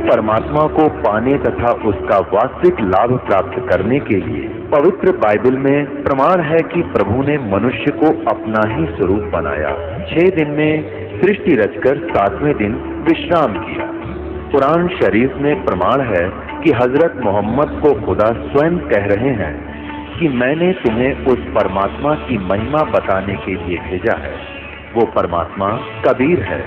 परमात्मा को पाने तथा उसका वास्तविक लाभ प्राप्त करने के लिए पवित्र बाइबल में प्रमाण है कि प्रभु ने मनुष्य को अपना ही स्वरूप बनाया। 6 दिन में सृष्टि रचकर 7वें दिन विश्राम किया। कुरान शरीफ में प्रमाण है कि हजरत मोहम्मद को खुदा स्वयं कह रहे हैं कि मैंने तुम्हें उस परमात्मा की महिमा बताने के लिए भेजा है। वो परमात्मा कबीर है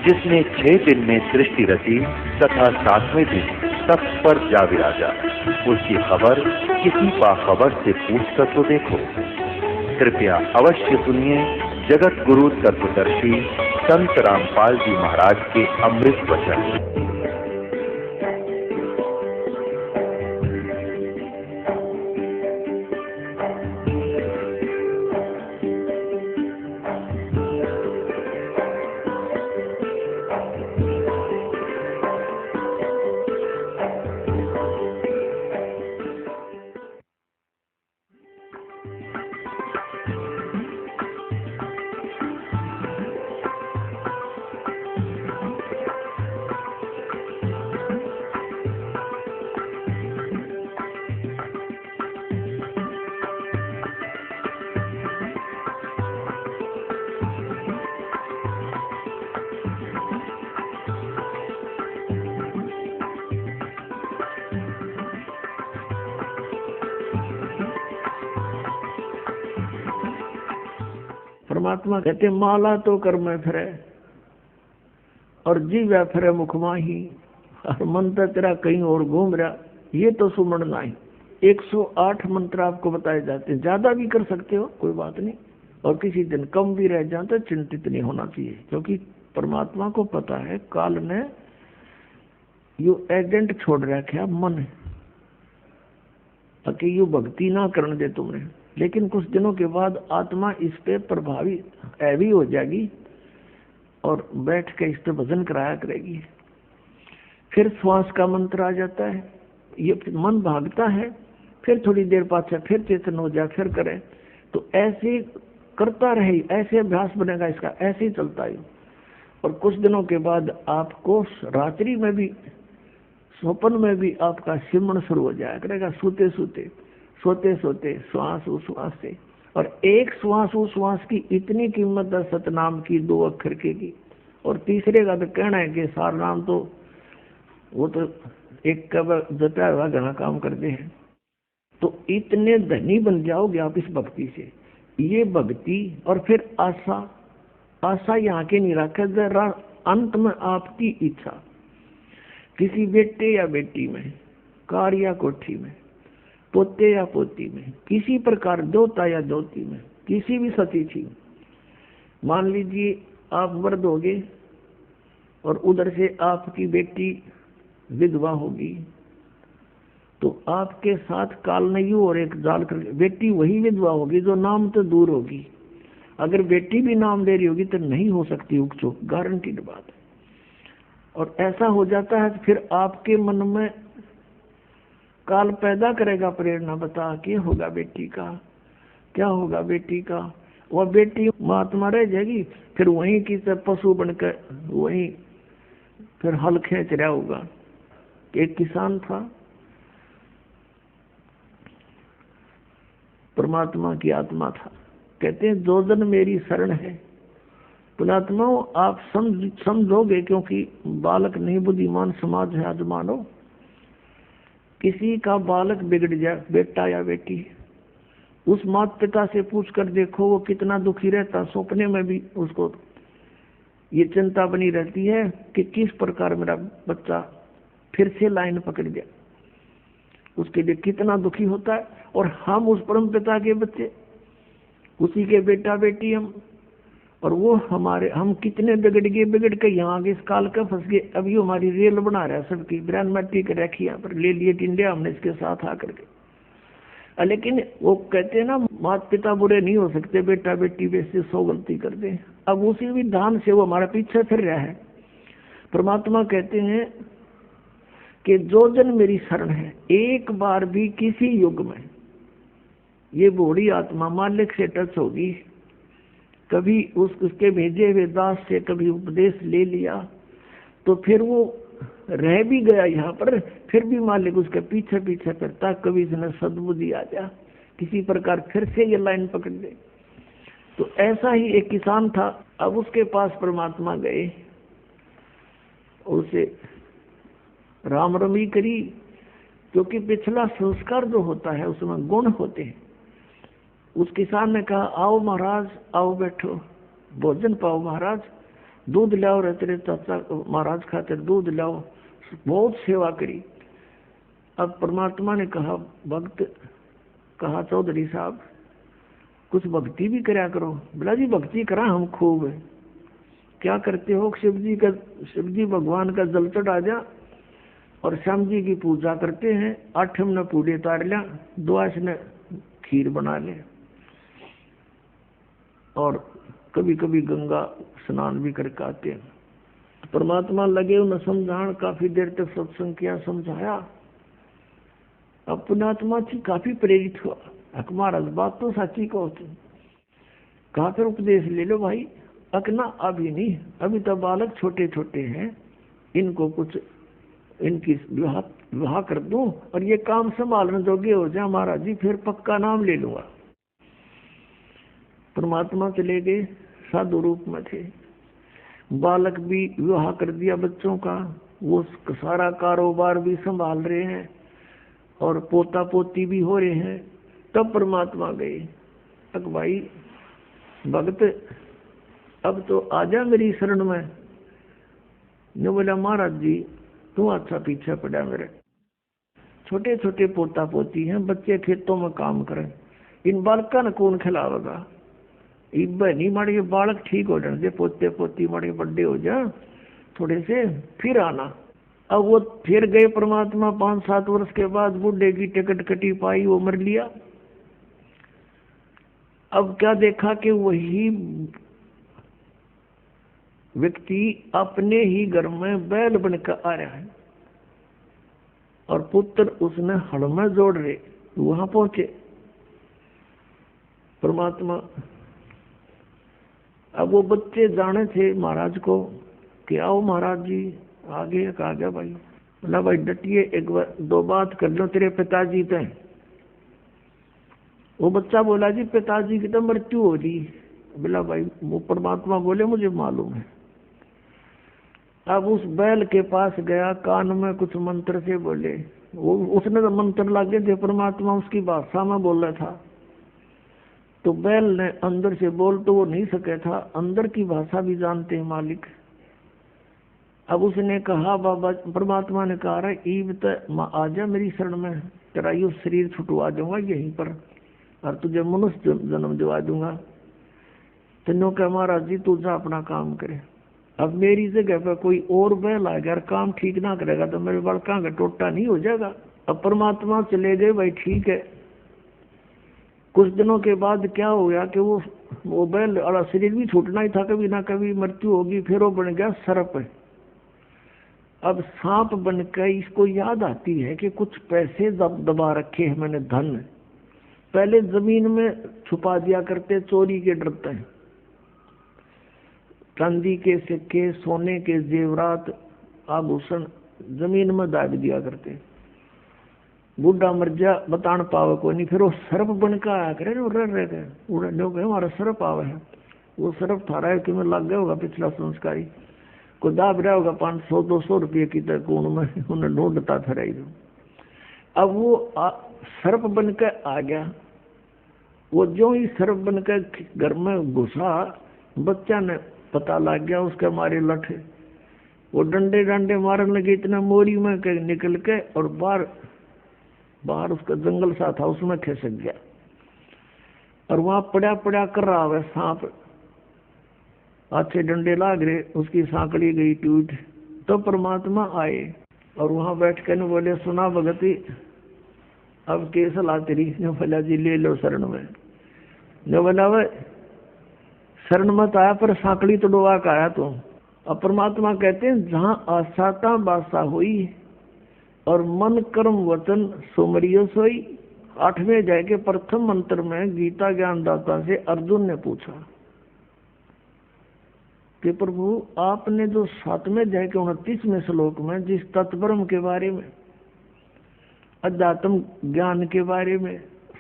जिसने 6 दिन में सृष्टि रची तथा 7वें दिन तख्त पर जा विराजा। उसकी खबर किसी बाखबर से पूछकर तो देखो। कृपया अवश्य सुनिए जगत गुरु तत्वदर्शी संत रामपाल जी महाराज के अमृत वचन। परमात्मा कहते माला तो कर में फिरे और जीव फिरे मुख माही और मंत्र तेरा कहीं और घूम रहा, ये तो सुमण नहीं। 108 मंत्र आपको बताए जाते हैं, ज्यादा भी कर सकते हो कोई बात नहीं, और किसी दिन कम भी रह जाए तो चिंतित नहीं होना चाहिए, क्योंकि परमात्मा को पता है काल ने यो एजेंट छोड़ रखा मन ताकि यो भक्ति ना करने दे तुमने। लेकिन कुछ दिनों के बाद आत्मा इस पे प्रभावित ऐवी हो जाएगी और बैठ के इस पे भजन कराया करेगी। फिर श्वास का मंत्र आ जाता है, ये मन भागता है, फिर थोड़ी देर पाछा फिर चेतन हो जाए, फिर करे, तो ऐसे करता रहे, ऐसे अभ्यास बनेगा इसका, ऐसे ही चलता है। और कुछ दिनों के बाद आपको रात्रि में भी स्वप्न में भी आपका सिमरण शुरू हो जाया करेगा, सोते सोते सोते सोते श्वास उश्वास से। और एक श्वास उश्वास की इतनी कीमत है सतनाम की, 2 अक्षर की, और तीसरे का तो कहना है कि सार नाम तो वो तो एक कब जता हुआ घना काम करते हैं। तो इतने धनी बन जाओगे आप इस भक्ति से। ये भक्ति और फिर आशा, आशा यहाँ के नहीं रखे जरा, अंत में आपकी इच्छा किसी बेटे या बेटी में, कार या कोठी में, पोते या पोती में, किसी प्रकार दोता या दोती में, किसी भी सतीथी में। मान लीजिए आप मर्द होगे और उधर से आपकी बेटी विधवा होगी, तो आपके साथ काल नहीं और एक जाल कर बेटी वही विधवा होगी जो नाम तो दूर होगी। अगर बेटी भी नाम ले रही होगी तो नहीं हो सकती उकचुक, गारंटीड बात है। और ऐसा हो जाता है तो फिर आपके मन में काल पैदा करेगा प्रेरणा, बता क्या होगा बेटी का, क्या होगा बेटी का। वह बेटी महात्मा रह जाएगी, फिर वहीं की पशु बनकर वहीं फिर हल खींच रहा होगा। एक किसान था, परमात्मा की आत्मा था, कहते हैं जो जन मेरी शरण है। पुणात्मा आप समझोगे, क्योंकि बालक नहीं बुद्धिमान समाज है आज मानो। किसी का बालक बिगड़ जाए, बेटा या बेटी, उस माता पिता से पूछ कर देखो वो कितना दुखी रहता। सपने में भी उसको ये चिंता बनी रहती है कि किस प्रकार मेरा बच्चा फिर से लाइन पकड़ गया, उसके लिए कितना दुखी होता है। और हम उस परम पिता के बच्चे, उसी के बेटा बेटी हम, और वो हमारे, हम कितने बिगड़ के यहाँ आगे इस काल का फंस गए। अभी हमारी रेल बना रहा है सबकी, ब्रांड मैट्री कर रखी यहाँ पर, ले लिए इंडिया हमने इसके साथ आकर के। लेकिन वो कहते हैं ना माता पिता बुरे नहीं हो सकते, बेटा बेटी वैसे 100 गलती कर दे। अब उसी विधान से वो हमारा पीछे फिर रहा है। परमात्मा कहते हैं कि जो जन मेरी शरण है, एक बार भी किसी युग में ये बूढ़ी आत्मा मालिक से टच होगी, कभी उसके भेजे हुए दास से कभी उपदेश ले लिया, तो फिर वो रह भी गया यहाँ पर, फिर भी मालिक उसके पीछे पीछे फिरता, कभी इसने सद्बुद्धि आ जा, किसी प्रकार फिर से ये लाइन पकड़ दे। तो ऐसा ही एक किसान था। अब उसके पास परमात्मा गए, उसे राम रमी करी, क्योंकि पिछला संस्कार जो होता है उसमें गुण होते हैं। उस किसान ने कहा, आओ महाराज, आओ बैठो, भोजन पाओ महाराज, दूध लाओ रे तेरे चाचा महाराज खातिर दूध लाओ। बहुत सेवा करी। अब परमात्मा ने कहा, भक्त कहा, चौधरी साहब कुछ भक्ति भी कराया करो। बोला जी भक्ति करा हम खूब है। क्या करते हो? शिव जी भगवान का जल चढ़ा जा और श्याम जी की पूजा करते हैं। आठम ने पूड़े तार लिया, द्वास ने खीर बना ले, और कभी कभी गंगा स्नान भी करके आते हैं। परमात्मा लगे उन्हें समझान, काफी देर तक सत्संग किया, समझाया। अब पुण्यात्मा जी काफी प्रेरित हुआ, महाराज बात तो सच्ची कहो तुम, कहा फिर उपदेश ले लो भाई। अकना अभी नहीं, अभी तो बालक छोटे छोटे हैं, इनको कुछ इनकी विवाह कर दूं और ये काम संभालने जोगे हो जाए महाराज जी, फिर पक्का नाम ले लूंगा। परमात्मा चले गए, साधु रूप में थे। बालक भी विवाह कर दिया बच्चों का, वो सारा कारोबार भी संभाल रहे हैं और पोता पोती भी हो रहे हैं। तब परमात्मा गए, तक भाई भगत अब तो आजा मेरी शरण में। ने बोला, महाराज जी तू अच्छा पीछे पड़ा, मेरे छोटे छोटे पोता पोती हैं, बच्चे खेतों में काम करें, इन बालका ने कौन खिलावेगा? नहीं मारे बालक ठीक हो जाए, पोते पोती मारे बड़े हो जा थोड़े से, फिर आना। अब वो फिर गए परमात्मा। 5-7 वर्ष के बाद बूढ़े की टिकट कटी पाई, वो मर लिया। अब क्या देखा कि वही व्यक्ति अपने ही घर में बैल बनकर आ रहा है और पुत्र उसने हड़ में जोड़ रहे। वहां पहुंचे परमात्मा। अब वो बच्चे जाने थे महाराज को कि आओ महाराज जी, आगे कहा गया भाई। बोला भाई डटिए, एक दो बात कर लो तेरे पिताजी पे। वो बच्चा बोला, जी पिताजी की तो मृत्यु हो रही। बोला भाई, वो परमात्मा बोले मुझे मालूम है। अब उस बैल के पास गया, कान में कुछ मंत्र से बोले। वो उसने तो मंत्र लागे थे, परमात्मा उसकी भाषा में बोल रहा था। तो बैल ने अंदर से बोल तो वो नहीं सके था, अंदर की भाषा भी जानते हैं मालिक। अब उसने कहा, बाबा परमात्मा ने कहा, ईब तो आजा मेरी शरण में, तेरा यू शरीर छुटवा दूंगा यहीं पर और तुझे मनुष्य जन्म दिवा दूंगा। तेनों कहा, महाराज जी तू जा अपना काम करे। अब मेरी जगह पर कोई और बैल आ गया, काम ठीक ना करेगा तो मेरे बड़का का टोटा नहीं हो जाएगा। अब परमात्मा चले गए, भाई ठीक है। कुछ दिनों के बाद क्या हो गया कि वो बैल और शरीर भी छूटना ही था, कभी ना कभी मृत्यु होगी। फिर वो बन गया सर्प। अब सांप बनकर इसको याद आती है कि कुछ पैसे दबा रखे हैं मैंने, धन पहले जमीन में छुपा दिया करते, चोरी के डरते हैं। चांदी के सिक्के, सोने के जेवरात, आभूषण जमीन में दाब दिया करते। बूढ़ा मर जा बतान पावे को नहीं, फिर वो सर्प बनकर आया करे, उड़े हमारा सर्प आवे है। वो सर्प थारा है कि मैं लग गया होगा पिछला संस्कारी को, दाब रहा होगा 500-200 रुपये की तकून में, उन्हें ढूंढता था रही। अब वो सर्प बनकर आ गया। वो जो ही सर्प बनकर घर में घुसा, बच्चा ने पता लग गया उसके मारे लठ। वो डंडे डंडे मारने लगे, इतना मोरी में निकल के, और बाहर उसका जंगल सा था उसमें खिसक गया और वहां पड़ा पड़ा कर रहा है सांप। अच्छे डंडे लाग रहे, उसकी सांकड़ी गई टूट। तो परमात्मा आए और वहां बैठ कर बोले, सुना भगती अब के सलाह तेरी? ने बोला, जी ले लो शरण में। ने बोला, वह शरण मत आया पर सांकड़ी तोड़वा का आया तुम। अब परमात्मा कहते हैं, जहां आसाता बासा हुई और मन कर्म वचन सुमरियो सोई। 8वें अध्याय के प्रथम मंत्र में गीता ज्ञान दाता से अर्जुन ने पूछा, कि प्रभु आपने जो 7वें अध्याय के 29वें श्लोक में जिस तत्ब्रह्म के बारे में, अध्यात्म ज्ञान के बारे में,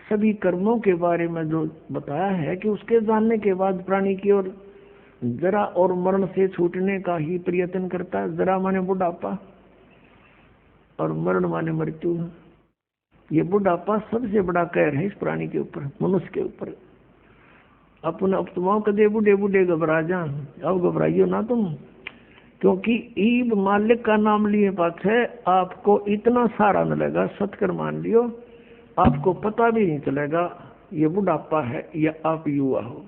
सभी कर्मों के बारे में जो बताया है कि उसके जानने के बाद प्राणी की ओर जरा और मरण से छूटने का ही प्रयत्न करता है। जरा माने बुढ़ापा और मरण माने मृत्यु। ये बुढ़ापा सबसे बड़ा कहर है इस प्राणी के ऊपर, मनुष्य के ऊपर। अपने अपतमाओं कदे बूढ़े बूढ़े घबरा जा, अब घबराइयो ना तुम, क्योंकि ईब मालिक का नाम लिए पाछे आपको इतना सारा मिलेगा, सत्कर मान लियो, आपको पता भी नहीं चलेगा ये बुढ़ापा है या आप युवा हो।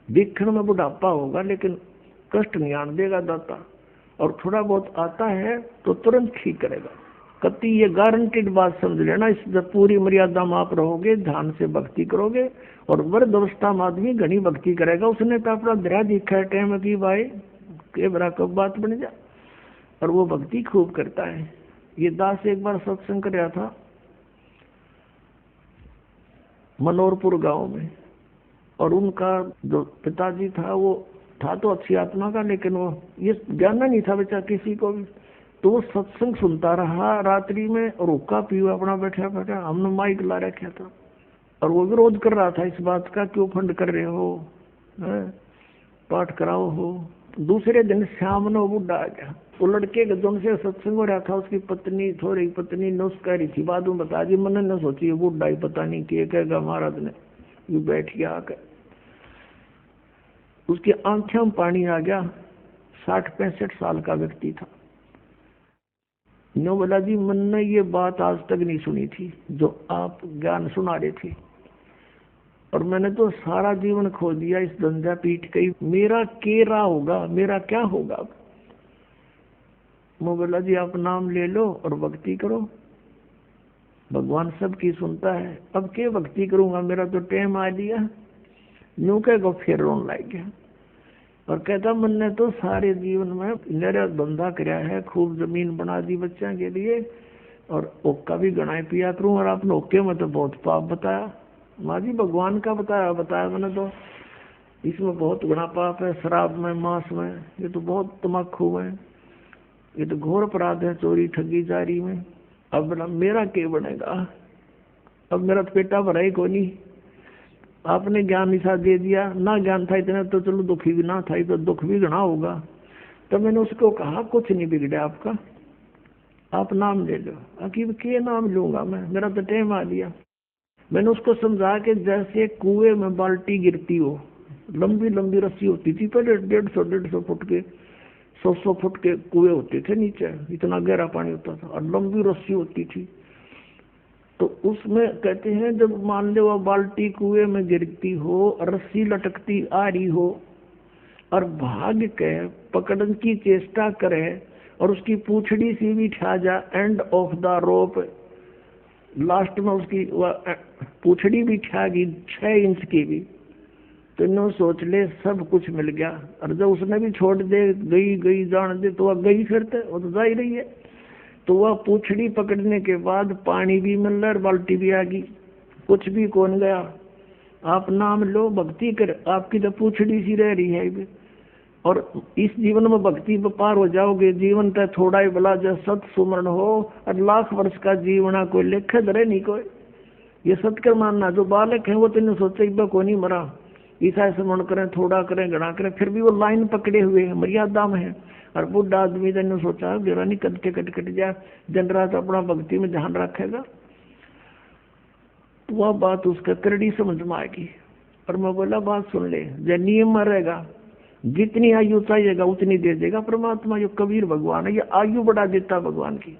दिखने में बुढ़ापा होगा लेकिन कष्ट नहीं आने देगा दाता, और थोड़ा बहुत आता है तो तुरंत ठीक करेगा। कति ये गारंटीड बात समझ लेना। इस पूरी मर्यादा में आप रहोगे, ध्यान से भक्ति करोगे, और वृद्ध अवस्था में आदमी घनी भक्ति करेगा। उसने तो अपना दरिया दिखा है टाइम की भाई के बरा कब बात बन जा, और वो भक्ति खूब करता है। ये दास एक बार सत्संग कर रहा था मनोरपुर गांव में, और उनका जो पिताजी था वो था तो अच्छी आत्मा का, लेकिन वो ये ज्ञान नहीं था बेचा किसी को भी। तो वो सत्संग सुनता रहा रात्रि में, और हुक्का पीवा अपना बैठा बैठा, हमने माइक ला रखा था, और वो विरोध कर रहा था इस बात का, क्यों फंड कर रहे हो, पाठ कराओ हो। दूसरे दिन शाम ने वो बुढ़ा आ गया। वो लड़के के जोन से सत्संग हो रहा था, उसकी पत्नी थोड़ी पत्नी नुस कह रही थी, बाद में बता दी। मैंने न सोची ये बुढ़ा ही पता नहीं क्या कहेगा महाराज ने, ये बैठ गया आकर, उसकी आंखें में पानी आ गया। 60-65 साल का व्यक्ति था। नो बोला जी मैंने ये बात आज तक नहीं सुनी थी जो आप ज्ञान सुना रहे थे, और मैंने तो सारा जीवन खो दिया इस धंधा पीठ के, मेरा केरा होगा, मेरा क्या होगा। मैं बोला जी आप नाम ले लो और भक्ति करो, भगवान सबकी सुनता है। अब क्या भक्ति करूंगा, मेरा तो टाइम आ दिया। यूं कह फिर रोन लग गया, और कहता मैंने तो सारे जीवन में मेरा धंधा कराया है, खूब जमीन बना दी बच्चों के लिए, और ओक्का भी गणाए पिया करूं, और आपने ओके में तो बहुत पाप बताया। माँ जी भगवान का बताया मैंने तो, इसमें बहुत बड़ा पाप है, शराब में, मांस में, ये तो बहुत तम्बाकू में, ये तो घोर अपराध है, चोरी ठगी जारी में। अब बोला मेरा क्या बनेगा, अब मेरा तो पेटा भरा ही को नहीं। आपने ज्ञान निशा दे दिया, ना ज्ञान था इतना तो चलो दुखी भी ना था, तो दुख भी घना होगा। तो मैंने उसको कहा कुछ नहीं बिगड़ा आपका, आप नाम ले लो। आखिर के नाम लूंगा मैं, मेरा तो टाइम आ दिया। मैंने उसको समझा कि जैसे कुएं में बाल्टी गिरती हो, लंबी लंबी रस्सी होती थी पहले, 150 फुट के, 100 फुट के कुएं होते थे नीचे, इतना गहरा पानी होता था, और लंबी रस्सी होती थी। तो उसमें कहते हैं जब मान लो बाल्टी कुएं में गिरती हो, रस्सी लटकती आ रही हो, और भाग के पकड़ने की चेष्टा करे, और उसकी पूछड़ी सी भी ठा जा end of the rope, last में उसकी पूछड़ी भी ठा गई 6 इंच की भी, तो इन्हों सोच ले सब कुछ मिल गया। और जब उसने भी छोड़ दे, गई जान दे, तो वह गई फिर वो तो जा ही रही है। तो वह पूछड़ी पकड़ने के बाद पानी भी मिल रहा, बाल्टी भी आ गई, कुछ भी कौन गया। आप नाम लो, भक्ति कर, आपकी तो पूछड़ी सी रह रही है। और इस जीवन में भक्ति में पार हो जाओगे। जीवन तो थोड़ा ही भला जब सत सुमरण हो, और लाख वर्ष का जीवना कोई लेखे धरे नहीं कोई। ये सत्कर मानना, जो बालक है वो तो सोचे को नहीं मरा, ईसा स्मरण करें, थोड़ा करें, घना करें, फिर भी वो लाइन पकड़े हुए हैं, मर्यादा में है। और बुढ़ा आदमी ने सोचा जरा नहीं कट जाए, जनरा तो अपना भक्ति में ध्यान रखेगा, तो वह बात उसका करड़ी समझ में आएगी। और मैं बोला बात सुन ले, जब नियम में रहेगा, जितनी आयु चाहिएगा उतनी दे देगा परमात्मा। जो कबीर भगवान है, ये आयु बढ़ा देता भगवान की।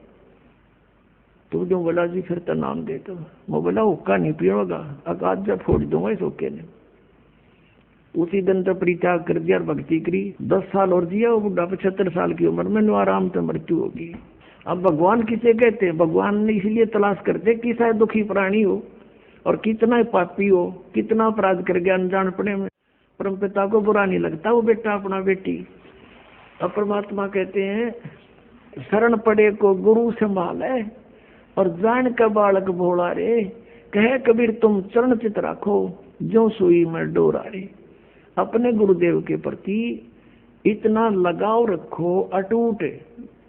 तो जो बोला जी फिर तो नाम दे दो। मैं बोला हुक्का नहीं पियोगा, अकाज जब फोड़ दूंगा इस हुक्के ने। उसी दिन तो परित्याग कर दिया और भक्ति करी। 10 साल और जिया वो बुढ़ा, 75 साल की उम्र में आराम से मृत्यु होगी। अब भगवान किसे कहते हैं? भगवान ने इसलिए तलाश करते कि शायद दुखी प्राणी हो, और कितना पापी हो, कितना अपराध कर गया अनजानपने में, परम पिता को बुरा नहीं लगता वो बेटा अपना बेटी। अब परमात्मा कहते हैं शरण पड़े को गुरु संभाले, और जान का बालक भोला रे, कहे कबीर तुम चरण चित राखो, जो सुई में डोरा रे। अपने गुरुदेव के प्रति इतना लगाव रखो अटूट,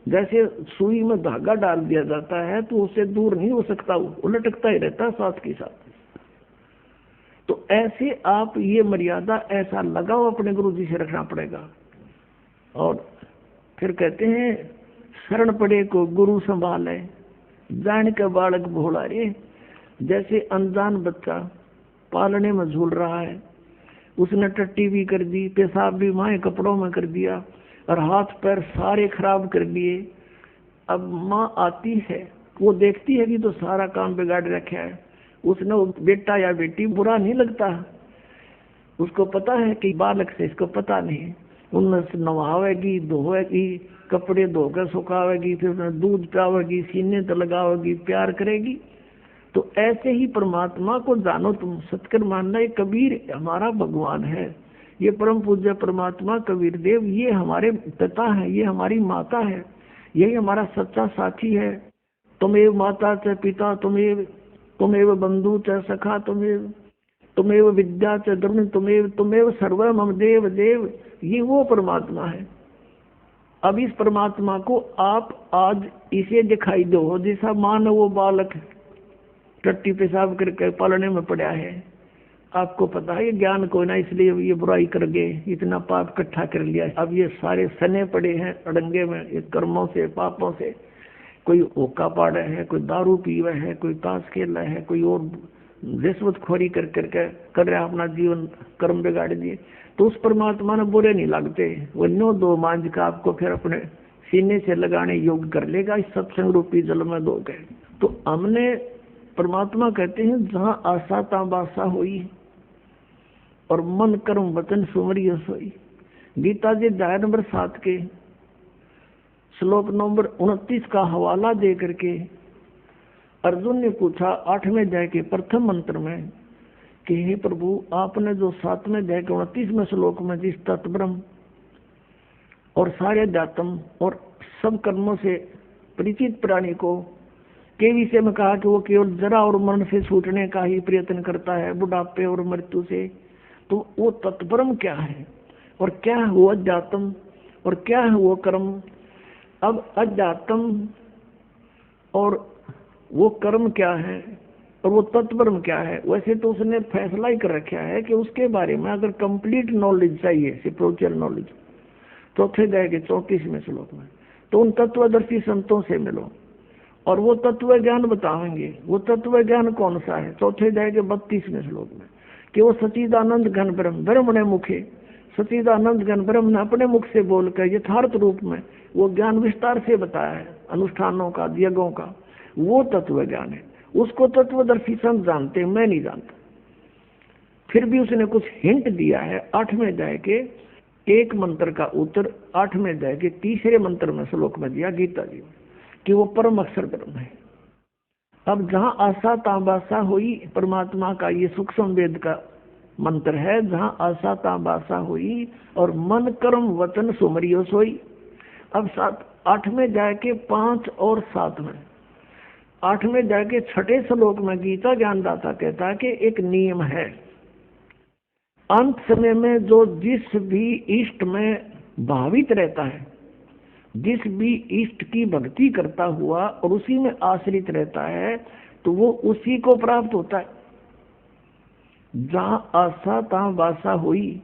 जैसे सुई में धागा डाल दिया जाता है तो उससे दूर नहीं हो सकता, वो लटकता ही रहता है साथ के साथ। तो ऐसे आप ये मर्यादा, ऐसा लगाव अपने गुरु जी से रखना पड़ेगा। और फिर कहते हैं शरण पड़े को गुरु संभाले, जान के बालक भोला रे। जैसे अनजान बच्चा पालने में झूल रहा है, उसने टट्टी भी कर दी, पेशाब भी माए कपड़ों में कर दिया और हाथ पैर सारे खराब कर दिए। अब माँ आती है, वो देखती है कि तो सारा काम बिगाड़ रखा है, उसने बेटा या बेटी बुरा नहीं लगता, उसको पता है कि बालक से इसको पता नहीं, उनमें नवावेगी, धोएगी, कपड़े धोकर सुखावेगी, फिर उन्हें दूध पिलावेगी, सीने तो लगावेगी, प्यार करेगी। तो ऐसे ही परमात्मा को जानो तुम, सतकर मानना ये कबीर हमारा भगवान है, ये परम पूज्य परमात्मा कबीर देव ये हमारे पिता है, ये हमारी माता है, यही हमारा सच्चा साथी है। तुमेव माता च पिता, तुमेव बंधु च सखा, तुमेव विद्या च द्रविण, तुमेव सर्व मम देव देव, ये वो परमात्मा है। अब इस परमात्मा को आप आज इसे दिखाई दो, जैसा मान वो बालक टट्टी पेशाब करके पालने में पड़ा है, आपको पता है ये ज्ञान को ना, इसलिए ये बुराई कर गए, इतना पाप इकट्ठा कर लिया। अब ये सारे सने पड़े हैं अड़ंगे में, ये कर्मों से पापों से, कोई ओका पाड़ा है, कोई दारू पीवा है, कोई ताश खेला है, कोई और रिश्वतखोरी कर करके कर रहा अपना जीवन कर्म बिगाड़ दिए। तो उस परमात्मा ने बुरे नहीं लगते, वो नो दो मांझ का आपको फिर अपने सीने से लगाने योग्य कर लेगा इस सत्संग रूपी जल में दो गए। तो हमने परमात्मा कहते हैं जहाँ आशा ता बासा हुई और मन कर्म वचन सुमरिय सोई। गीता जी अध्याय नंबर 7 के श्लोक नंबर 29 का हवाला दे करके अर्जुन ने पूछा 8वें अध्याय के प्रथम मंत्र में कि हे प्रभु, आपने जो 7वें अध्याय के 29वें श्लोक में जिस तत्ब्रह्म और सारे अध्यात्म और सब कर्मों से परिचित प्राणी को के विषय में कहा कि वो केवल जरा और मरण से छूटने का ही प्रयत्न करता है, बुढ़ापे और मृत्यु से, तो वो तत्ब्रह्म क्या है और क्या है वो अध्यात्म और क्या है वो कर्म। अब अध्यात्म और वो कर्म क्या है और वो तत्ब्रह्म क्या है, वैसे तो उसने फैसला ही कर रखा है कि उसके बारे में अगर कंप्लीट नॉलेज चाहिए, स्पिरिचुअल नॉलेज, चौथे अध्याय के 34वें श्लोक में, तो उन तत्वदर्शी संतों से मिलो और वो तत्व ज्ञान बताएंगे। वो तत्व ज्ञान कौन सा है? चौथे अध्याय के 32वें श्लोक में कि वो सच्चिदानंद घन ब्रह्म, ब्रह्म ने मुखे, सच्चिदानंद घन ब्रह्म ने अपने मुख से बोलकर यथार्थ रूप में वो ज्ञान विस्तार से बताया है, अनुष्ठानों का, यज्ञों का, वो तत्व ज्ञान है। उसको तत्वदर्शी संत जानते हैं, मैं नहीं जानता। फिर भी उसने कुछ हिंट दिया है 8वें अध्याय के एक मंत्र का उत्तर 8वें अध्याय के 3रे मंत्र में श्लोक में दिया गीता जी कि वो परम अक्षर ब्रह्म है। अब जहाँ आशा ताबासा हुई, परमात्मा का ये सूक्ष्म वेद का मंत्र है, जहाँ आशा ताबासा हुई और मन कर्म वचन सुमरियो सोई। अब 8वें अध्याय के 5 और 7 में, 8वें अध्याय के 6ठे श्लोक में गीता ज्ञानदाता कहता है कि एक नियम है, अंत समय में जो जिस भी इष्ट में भावित रहता है, जिस भी इष्ट की भक्ति करता हुआ और उसी में आश्रित रहता है, तो वो उसी को प्राप्त होता है। जहां आशा तहां वासा हुई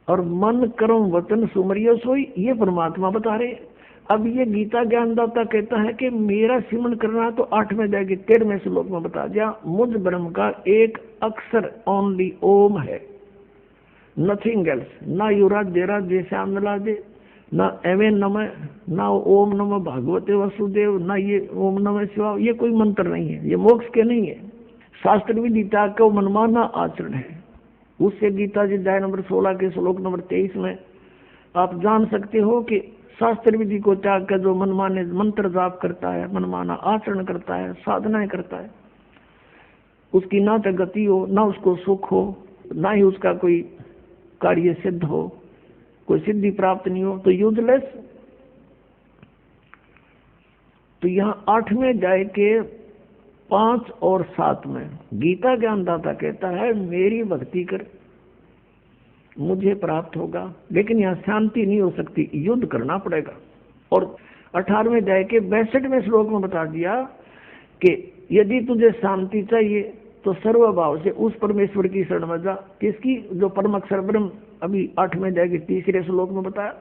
और मन कर्म वचन सुमरियो सोई, ये परमात्मा बता रहे। अब ये गीता ज्ञानदाता कहता है कि मेरा सिमरन करना तो 8वें अध्याय के 13वें श्लोक में बता दिया, मुझ ब्रह्म का एक अक्षर ओनली ओम है, नथिंग एल्स, ना युरा देरा जैसा मिला दे, ना एवे नमः, ना ओम नमः भागवते वसुदेव, ना ये ओम नमः शिवा, ये कोई मंत्र नहीं है, ये मोक्ष के नहीं है। शास्त्र विधि त्याग का मनमाना आचरण है। उससे गीता जी अध्याय नंबर 16 के श्लोक नंबर 23 में आप जान सकते हो कि शास्त्र विधि को त्याग कर जो मनमाने मंत्र जाप करता है, मनमाना आचरण करता है, साधनाएं करता है, उसकी ना तो गति हो, ना उसको सुख हो, ना ही उसका कोई कार्य सिद्ध हो, कोई सिद्धि प्राप्त नहीं हो, तो यूजलेस। तो यहाँ 8वें अध्याय के 5 और 7 में गीता ज्ञानदाता कहता है मेरी भक्ति कर, मुझे प्राप्त होगा। लेकिन यहाँ शांति नहीं हो सकती, युद्ध करना पड़ेगा। और 18वें अध्याय के 62वें श्लोक में बता दिया कि यदि तुझे शांति चाहिए तो सर्वभाव से उस परमेश्वर की शरण में जा। किसकी? जो परम अक्षर ब्रह्म, अभी 8वें अध्याय के 3 श्लोक में बताया।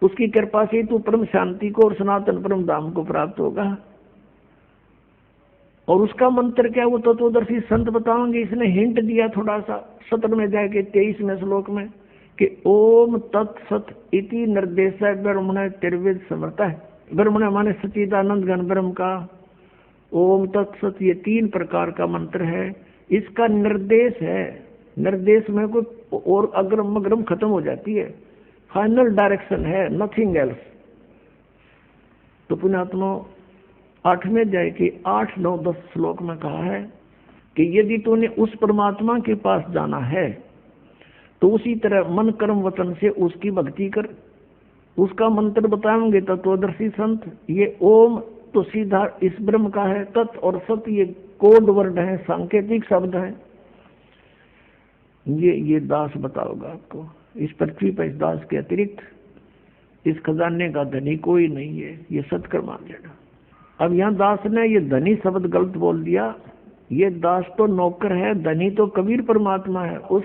उसकी कृपा से तू परम शांति को और सनातन परम धाम को प्राप्त होगा। और उसका मंत्र क्या, वो तत्वदर्शी संत बताओगे। इसने हिंट दिया थोड़ा सा 17वें अध्याय के 23वें श्लोक में कि ओम तत्सत इति निर्देश ब्रह्मण त्रिवेद समर्थ है। ब्रह्मण माने सच्चिदानंद घन ब्रह्म का ओम तत्सत, ये 3 प्रकार का मंत्र है। इसका निर्देश है, निर्देश में कोई और अग्रम अग्रम खत्म हो जाती है, फाइनल डायरेक्शन है, नथिंग एल्स। तो पुण्यात्मा 8वें अध्याय के 8, 9, 10 श्लोक में कहा है कि यदि तूने उस परमात्मा के पास जाना है तो उसी तरह मन कर्म वचन से उसकी भक्ति कर। उसका मंत्र बताएंगे तत्वदर्शी संत। ये ओम तो सीधा इस ब्रह्म का है, तत् और सत ये कोड वर्ड है, सांकेतिक शब्द है। ये दास बताओगा आपको। इस पृथ्वी पर इस दास के अतिरिक्त इस खजाने का धनी कोई नहीं है, ये सत्कर मान लेना। अब यहाँ दास ने ये धनी शब्द गलत बोल दिया। ये दास तो नौकर है, धनी तो कबीर परमात्मा है। उस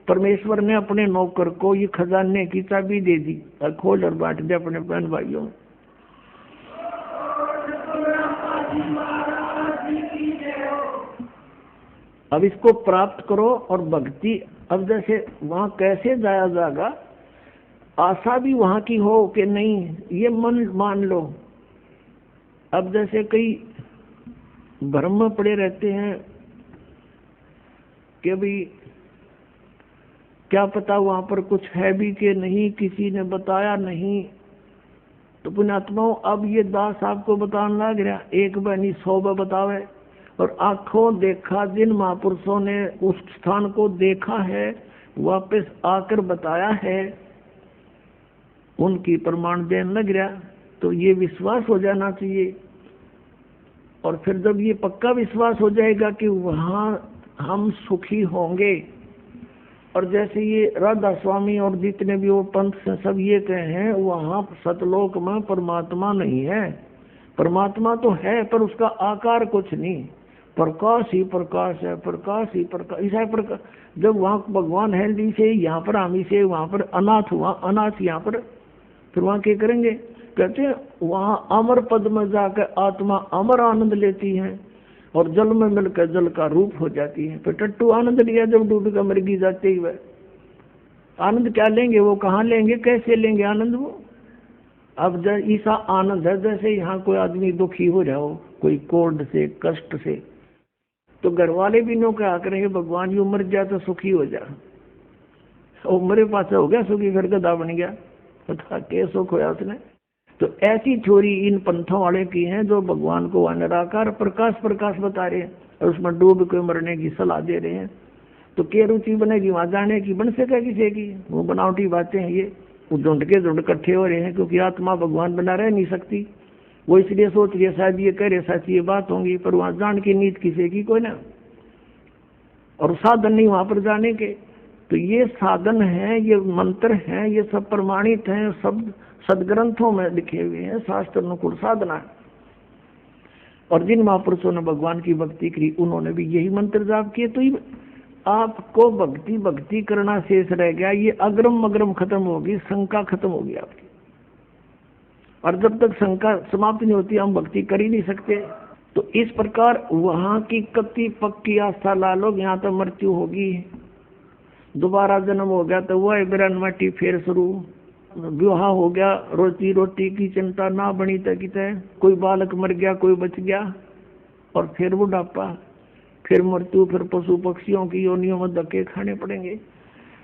परमेश्वर ने अपने नौकर को ये खजाने की चाबी दे दी, खोल और बांट दे अपने बहन भाइयों। अब इसको प्राप्त करो और भक्ति। अब जैसे वहां कैसे जाया जाएगा, आशा भी वहां की हो कि नहीं, ये मन मान लो। अब जैसे कई भ्रम में पड़े रहते हैं कि भाई क्या पता वहां पर कुछ है भी कि नहीं, किसी ने बताया नहीं। तो पुण्यात्माओं, अब ये दास आपको बताने लग रहा, एक बनी 100 बतावे। और आंखों देखा जिन महापुरुषों ने उस स्थान को देखा है, वापस आकर बताया है, उनकी प्रमाण देने लग रहा। तो ये विश्वास हो जाना चाहिए। और फिर जब ये पक्का विश्वास हो जाएगा कि वहां हम सुखी होंगे, और जैसे ये राधा स्वामी और जितने भी वो पंथ से सब ये कहे हैं, वहां सतलोक में परमात्मा नहीं है। परमात्मा तो है पर उसका आकार कुछ नहीं, प्रकाश ही प्रकाश है, प्रकाश ही प्रकाश। ऐसा प्रकाश जब वहां भगवान हेल्दी से, यहाँ पर आमी से, वहां पर अनाथ हुआ, अनाथ यहाँ पर, फिर वहां क्या करेंगे? कहते हैं वहां अमर पद में जाकर आत्मा अमर आनंद लेती है और जल में मिलकर जल का रूप हो जाती है। फिर टट्टू आनंद लिया जब डूब कर मरगी जाते ही, वह आनंद क्या लेंगे? वो कहाँ लेंगे, कैसे लेंगे आनंद वो? अब ऐसा आनंद है जैसे यहाँ कोई आदमी दुखी हो जाओ, कोई कोल्ड से, कष्ट से, तो घर वाले भी नो क्या करेंगे, भगवान यू मर जाए तो सुखी हो जा। और मेरे पास हो गया सुखी, घर गधा बन गया, पता क्या सुख होया उसने। तो ऐसी थ्योरी इन पंथों वाले की है जो भगवान को निराकार प्रकाश प्रकाश बता रहे हैं और उसमें डूब के मरने की सलाह दे रहे हैं। तो क्या रुचि बनेगी वहां जाने की? बन सके किसी की? वो बनावटी बातें हैं ये, वो झुंड के झुंड इकट्ठे हो रहे हैं, क्योंकि आत्मा भगवान बना रह नहीं सकती। वो इसलिए सोच रही है शायद ये कह रहे सच ये बात होंगी, पर वहां जान की नीत किसी की कोई ना, और साधन नहीं वहां पर जाने के। तो ये साधन है, ये मंत्र है, ये सब प्रमाणित है, सब सदग्रंथों में लिखे हुए हैं, शास्त्र अनुकूल साधना है। और जिन महापुरुषों ने भगवान की भक्ति की, उन्होंने भी यही मंत्र जाप किए। तो आपको भक्ति भक्ति करना शेष रह गया, ये अग्रम अग्रम खत्म होगी, शंका खत्म होगी आपकी। और जब तक शंका समाप्त नहीं होती हम भक्ति कर ही नहीं सकते। तो इस प्रकार वहां की कति पक्की आस्था ला लो, यहाँ तो मृत्यु होगी, दोबारा जन्म हो गया तो वह बिरन माटी फिर शुरू, विवाह हो गया, रोटी रोटी की चिंता ना बनी तक, कोई बालक मर गया, कोई बच गया, और फिर बुढ़ापा, फिर मृत्यु, फिर पशु पक्षियों की योनियों में धक्के खाने पड़ेंगे।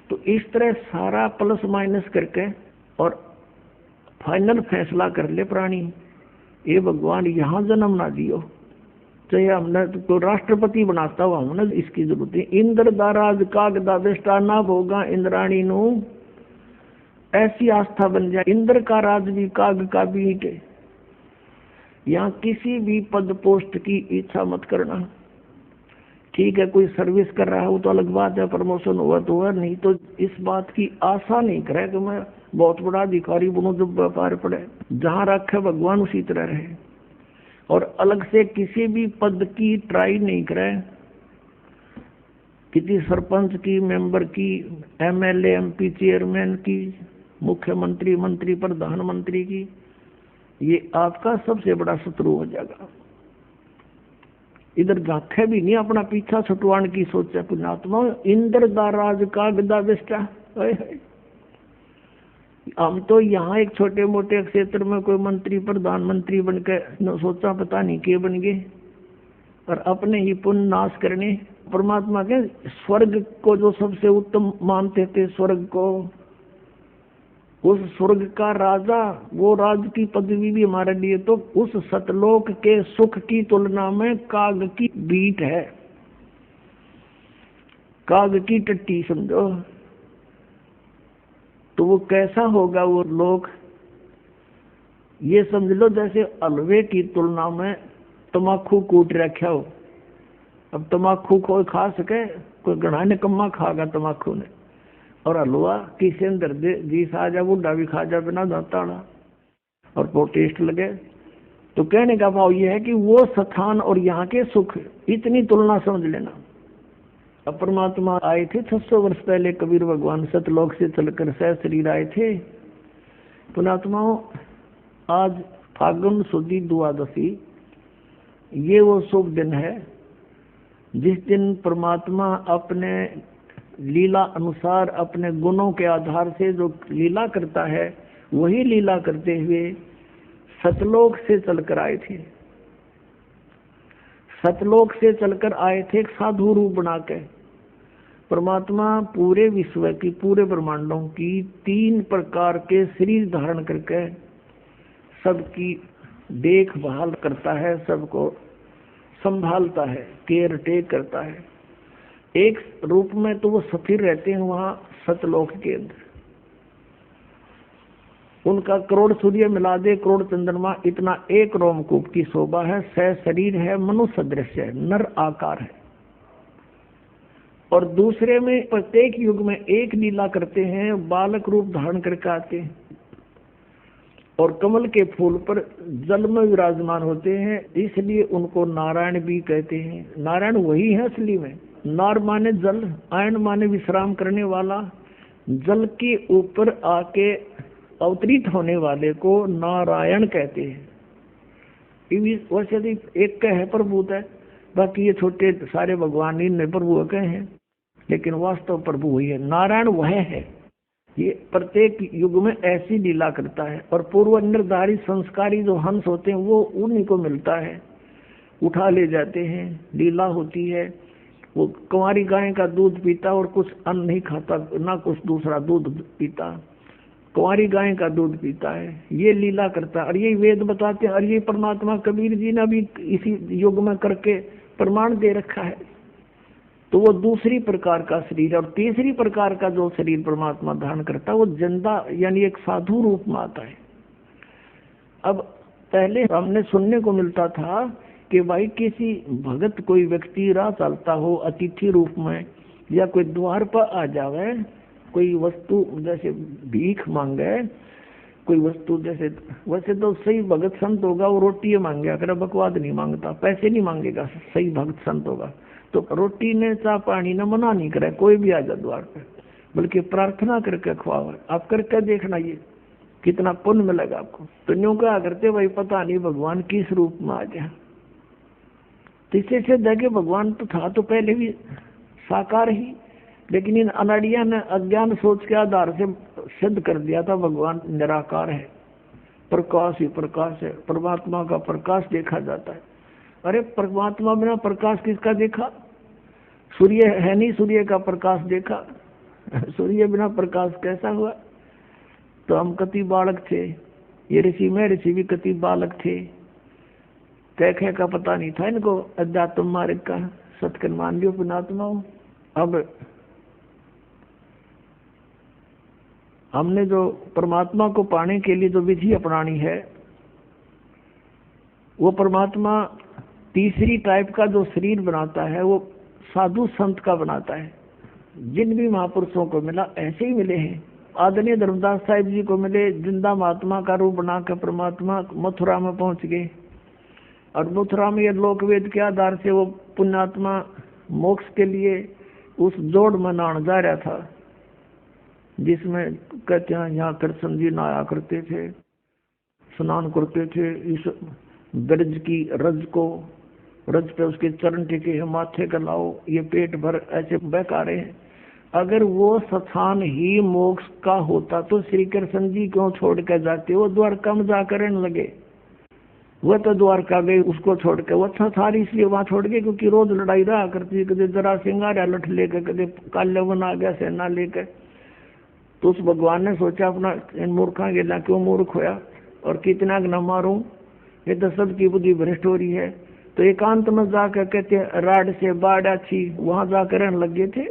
तो इस तरह सारा प्लस माइनस करके और फाइनल फैसला कर ले प्राणी, ये भगवान यहाँ जन्म ना दियो, चाहे हमने तो राष्ट्रपति बनाता हुआ हमने इसकी जरूरत है। इंद्र दाराज काग दादिष्टा ना भोगा इंद्राणी नु, ऐसी आस्था बन जाए। इंद्र का राज भी, काग का भी के। यहाँ किसी भी पद पोस्ट की इच्छा मत करना, ठीक है, कोई सर्विस कर रहा है वो तो अलग बात है, प्रमोशन हुआ तो हुआ, नहीं तो इस बात की आशा नहीं करे कि मैं बहुत बड़ा अधिकारी बनूं जब व्यापार पड़े। जहां रखे भगवान उसी तरह रहे, और अलग से किसी भी पद की ट्राई नहीं करे, किसी सरपंच की, मेंबर की, एमएलए, एमपी, चेयरमैन की, मुख्यमंत्री, मंत्री, प्रधानमंत्री की। ये आपका सबसे बड़ा शत्रु हो जाएगा। इधर झांके भी नहीं, अपना पीछा छुटवाने की सोचा पुण्यात्मा। इंद्र दा राज का गदा बेस्टा, हम तो यहाँ एक छोटे मोटे क्षेत्र में कोई मंत्री, प्रधानमंत्री बन के सोचा पता नहीं के बन गए, और अपने ही पुण्य नाश करने। परमात्मा के स्वर्ग को जो सबसे उत्तम मानते थे, स्वर्ग को, उस स्वर्ग का राजा, वो राज की पदवी भी हमारे लिए तो उस सतलोक के सुख की तुलना में काग की बीट है, काग की टट्टी समझो। तो वो कैसा होगा वो लोक, ये समझ लो जैसे हलवे की तुलना में तमाकू कूट रखा हो। अब तमाकू कोई खा सके, कोई गणा निकम्मा खागा तमाकू ने, और हलवा किसी अंदर दे जी सा जा, बुढ़ा भी खा जा बिना दाता, और वो टेस्ट लगे। तो कहने का भाव ये है कि वो स्थान और यहाँ के सुख, इतनी तुलना समझ लेना। अब परमात्मा आए थे 600 वर्ष पहले, कबीर भगवान सतलोक से चलकर सह शरीर आए थे। पुणात्माओं, आज फागुन सुदी द्वादशी, ये वो शुभ दिन है जिस दिन परमात्मा अपने लीला अनुसार, अपने गुणों के आधार से जो लीला करता है, वही लीला करते हुए सतलोक से चलकर आए थे। सतलोक से चलकर आए थे एक साधु रूप बना के। परमात्मा पूरे विश्व की, पूरे ब्रह्मांडों की 3 प्रकार के शरीर धारण करके सबकी देखभाल करता है, सबको संभालता है, केयर टेक करता है। एक रूप में तो वो स्थिर रहते हैं वहां सतलोक के अंदर, उनका करोड़ सूर्य मिला दे, करोड़ चंद्रमा इतना एक रोमकूप की शोभा है। सह शरीर है, मनुष्य दृश्य है, नर आकार है। और दूसरे में प्रत्येक युग में एक लीला करते हैं, बालक रूप धारण करके आते हैं और कमल के फूल पर जल में विराजमान होते हैं, इसलिए उनको नारायण भी कहते हैं। नारायण वही है असली में। नार माने जल, आयन माने विश्राम करने वाला, जल के ऊपर आके अवतरित होने वाले को नारायण कहते हैं। वैसे एक का है प्रभुत है, बाकी ये छोटे सारे भगवान इन प्रभु के हैं, लेकिन वास्तव प्रभु वही है। नारायण वह है। ये प्रत्येक युग में ऐसी लीला करता है। और पूर्व निर्धारित संस्कारी जो हंस होते हैं वो उन्हीं को मिलता है, उठा ले जाते हैं, लीला होती है। वो कुंवारी गाय का दूध पीता और कुछ अन्न नहीं खाता, ना कुछ दूसरा दूध पीता, कुंवारी गाय का दूध पीता है, ये लीला करता है। और यही वेद बताते हैं, और ये परमात्मा कबीर जी ने भी इसी युग में करके प्रमाण दे रखा है। तो वो दूसरी प्रकार का शरीर। और तीसरी प्रकार का जो शरीर परमात्मा धारण करता है वो जिंदा यानी एक साधु रूप में आता है। अब पहले हमने सुनने को मिलता था कि भाई किसी भगत कोई व्यक्ति राह चलता हो अतिथि रूप में, या कोई द्वार पर आ जावे, कोई वस्तु जैसे भीख मांगे, कोई वस्तु जैसे, वैसे तो सही भगत संत होगा वो रोटी मांगे, अगर बकवाद नहीं मांगता, पैसे नहीं मांगेगा, सही भगत संत होगा तो रोटी ने चाह पानी ने मना नहीं करे, कोई भी आ जाए द्वार पे, बल्कि प्रार्थना करके खुआवे। आप करके देखना ये कितना पुण्य मिलेगा आपको। तो न्यू कहा करते भाई पता नहीं भगवान किस रूप में आ जाए। तो इससे सिद्ध है कि भगवान तो था तो पहले भी साकार ही, लेकिन इन अनाड़िया ने अज्ञान सोच के आधार से सिद्ध कर दिया था भगवान निराकार है, प्रकाश ही प्रकाश है, परमात्मा का प्रकाश देखा जाता है। अरे परमात्मा बिना प्रकाश किसका देखा? सूर्य है नहीं, सूर्य का प्रकाश देखा, सूर्य बिना प्रकाश कैसा हुआ? तो हम कति बालक थे, ये ऋषि में ऋषि भी कति बालक थे, कैखे का पता नहीं था इनको अध्यात्म मार्ग का, सत्कर्म मान लियो पुणात्माओं। अब हमने जो परमात्मा को पाने के लिए जो विधि अपनानी है, वो परमात्मा तीसरी टाइप का जो शरीर बनाता है वो साधु संत का बनाता है। जिन भी महापुरुषों को मिला ऐसे ही मिले हैं। आदरणीय धर्मदास साहिब जी को मिले, जिंदा महात्मा का रूप बनाकर परमात्मा मथुरा में पहुंच गए, और मथुरा में ये लोकवेद के आधार से वो पुण्यात्मा मोक्ष के लिए उस जोड़ में नहाने जा रहा था, जिसमें कहते हैं यहाँ कृष्ण जी नहाया करते थे, स्नान करते थे। इस ब्रज की रज पे उसके चरण टिके हैं, माथे का लाओ, ये पेट भर ऐसे बहका रहे हैं। अगर वो स्थान ही मोक्ष का होता तो श्री कृष्ण जी क्यों छोड़ कर जाते? वो द्वारका में जाकर रहने लगे। वह तो द्वारका गए, उसको छोड़ के। वो था इसलिए वहां छोड़ के क्योंकि रोज लड़ाई रहा करती, कदे जरा सिंगार लठ लेकर, कदे काल्यवन आ गया सेना लेकर। तो उस भगवान ने सोचा अपना इन मूर्खा गेला क्यों मूर्ख होया और कितना न मारूं, ये तो सबकी बुद्धि भ्रष्ट हो रही है। तो एकांत में जाकर कहते राड से बाढ़ अच्छी, वहां जाकर रहने लगे थे।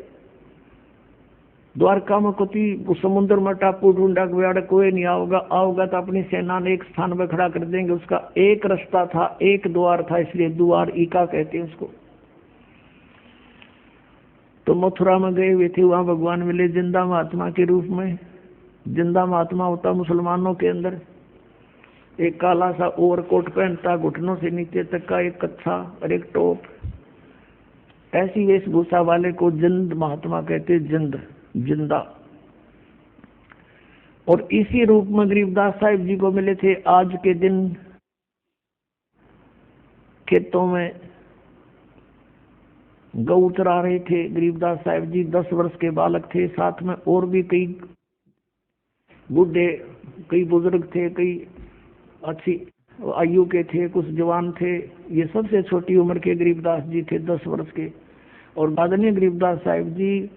द्वारका में कोई समुद्र में टापू ढूंढा कोई नहीं आओगा तो अपनी सेना ने एक स्थान पर खड़ा कर देंगे। उसका एक रास्ता था, एक द्वार था, इसलिए द्वार ईका कहते हैं उसको। तो मथुरा में गए हुए थे, वहां भगवान मिले जिंदा महात्मा के रूप में। जिंदा महात्मा होता मुसलमानों के अंदर, एक काला सा ओवरकोट पहनता, घुटनों से नीचे तक का एक कच्छा और एक टोप, ऐसी वेशभूषा वाले को जिंद महात्मा कहते, जिंदा। और इसी रूप में गरीबदास साहिब जी को मिले थे। आज के दिन खेतों में गौ चरा रहे थे गरीबदास साहिब जी। 10 वर्ष के बालक थे, साथ में और भी कई बूढ़े, कई बुजुर्ग थे, कई अच्छी आयु के थे, कुछ जवान थे। ये सबसे छोटी उम्र के गरीबदास जी थे, 10 वर्ष के। और आदरणीय गरीबदास साहिब जी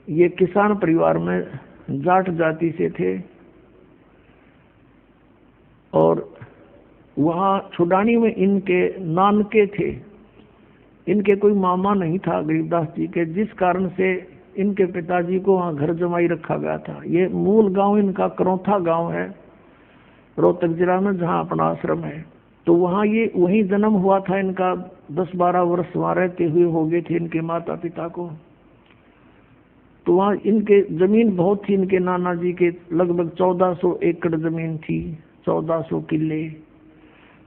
ये किसान परिवार में जाट जाति से थे, और वहाँ छुडानी में इनके नानके थे। इनके कोई मामा नहीं था गरीबदास जी के, जिस कारण से इनके पिताजी को वहाँ घर जमाई रखा गया था। ये मूल गांव इनका करौथा गांव है, रोहतक जिला में, जहाँ अपना आश्रम है। तो वहाँ ये वहीं जन्म हुआ था इनका। 10-12 वर्ष वहाँ रहते हुए हो गए थे इनके माता पिता को। तो वहाँ इनके जमीन बहुत थी, इनके नाना जी के लगभग 1400 एकड़ जमीन थी, 1400 किले।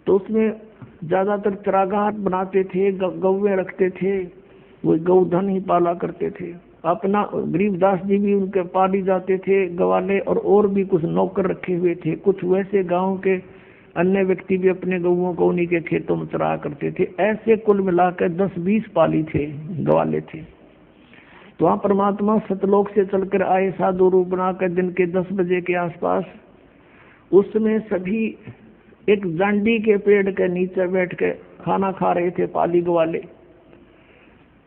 तो उसमें ज्यादातर चरागाह बनाते थे, गौवें रखते थे, वो गौधन ही पाला करते थे। अपना गरीबदास जी भी उनके पाली जाते थे, गवाले, और भी कुछ नौकर रखे हुए थे। कुछ वैसे गांव के अन्य व्यक्ति भी अपने गौओं को उन्हीं के खेतों में चराया करते थे। ऐसे कुल मिलाकर 10-20 पाली थे, गवाले थे। तो वहाँ परमात्मा सतलोक से चलकर आए साधु रूप बनाकर दिन के 10 बजे के आसपास। उसमें सभी एक जांडी के पेड़ के नीचे बैठ के खाना खा रहे थे, पाली ग्वाले।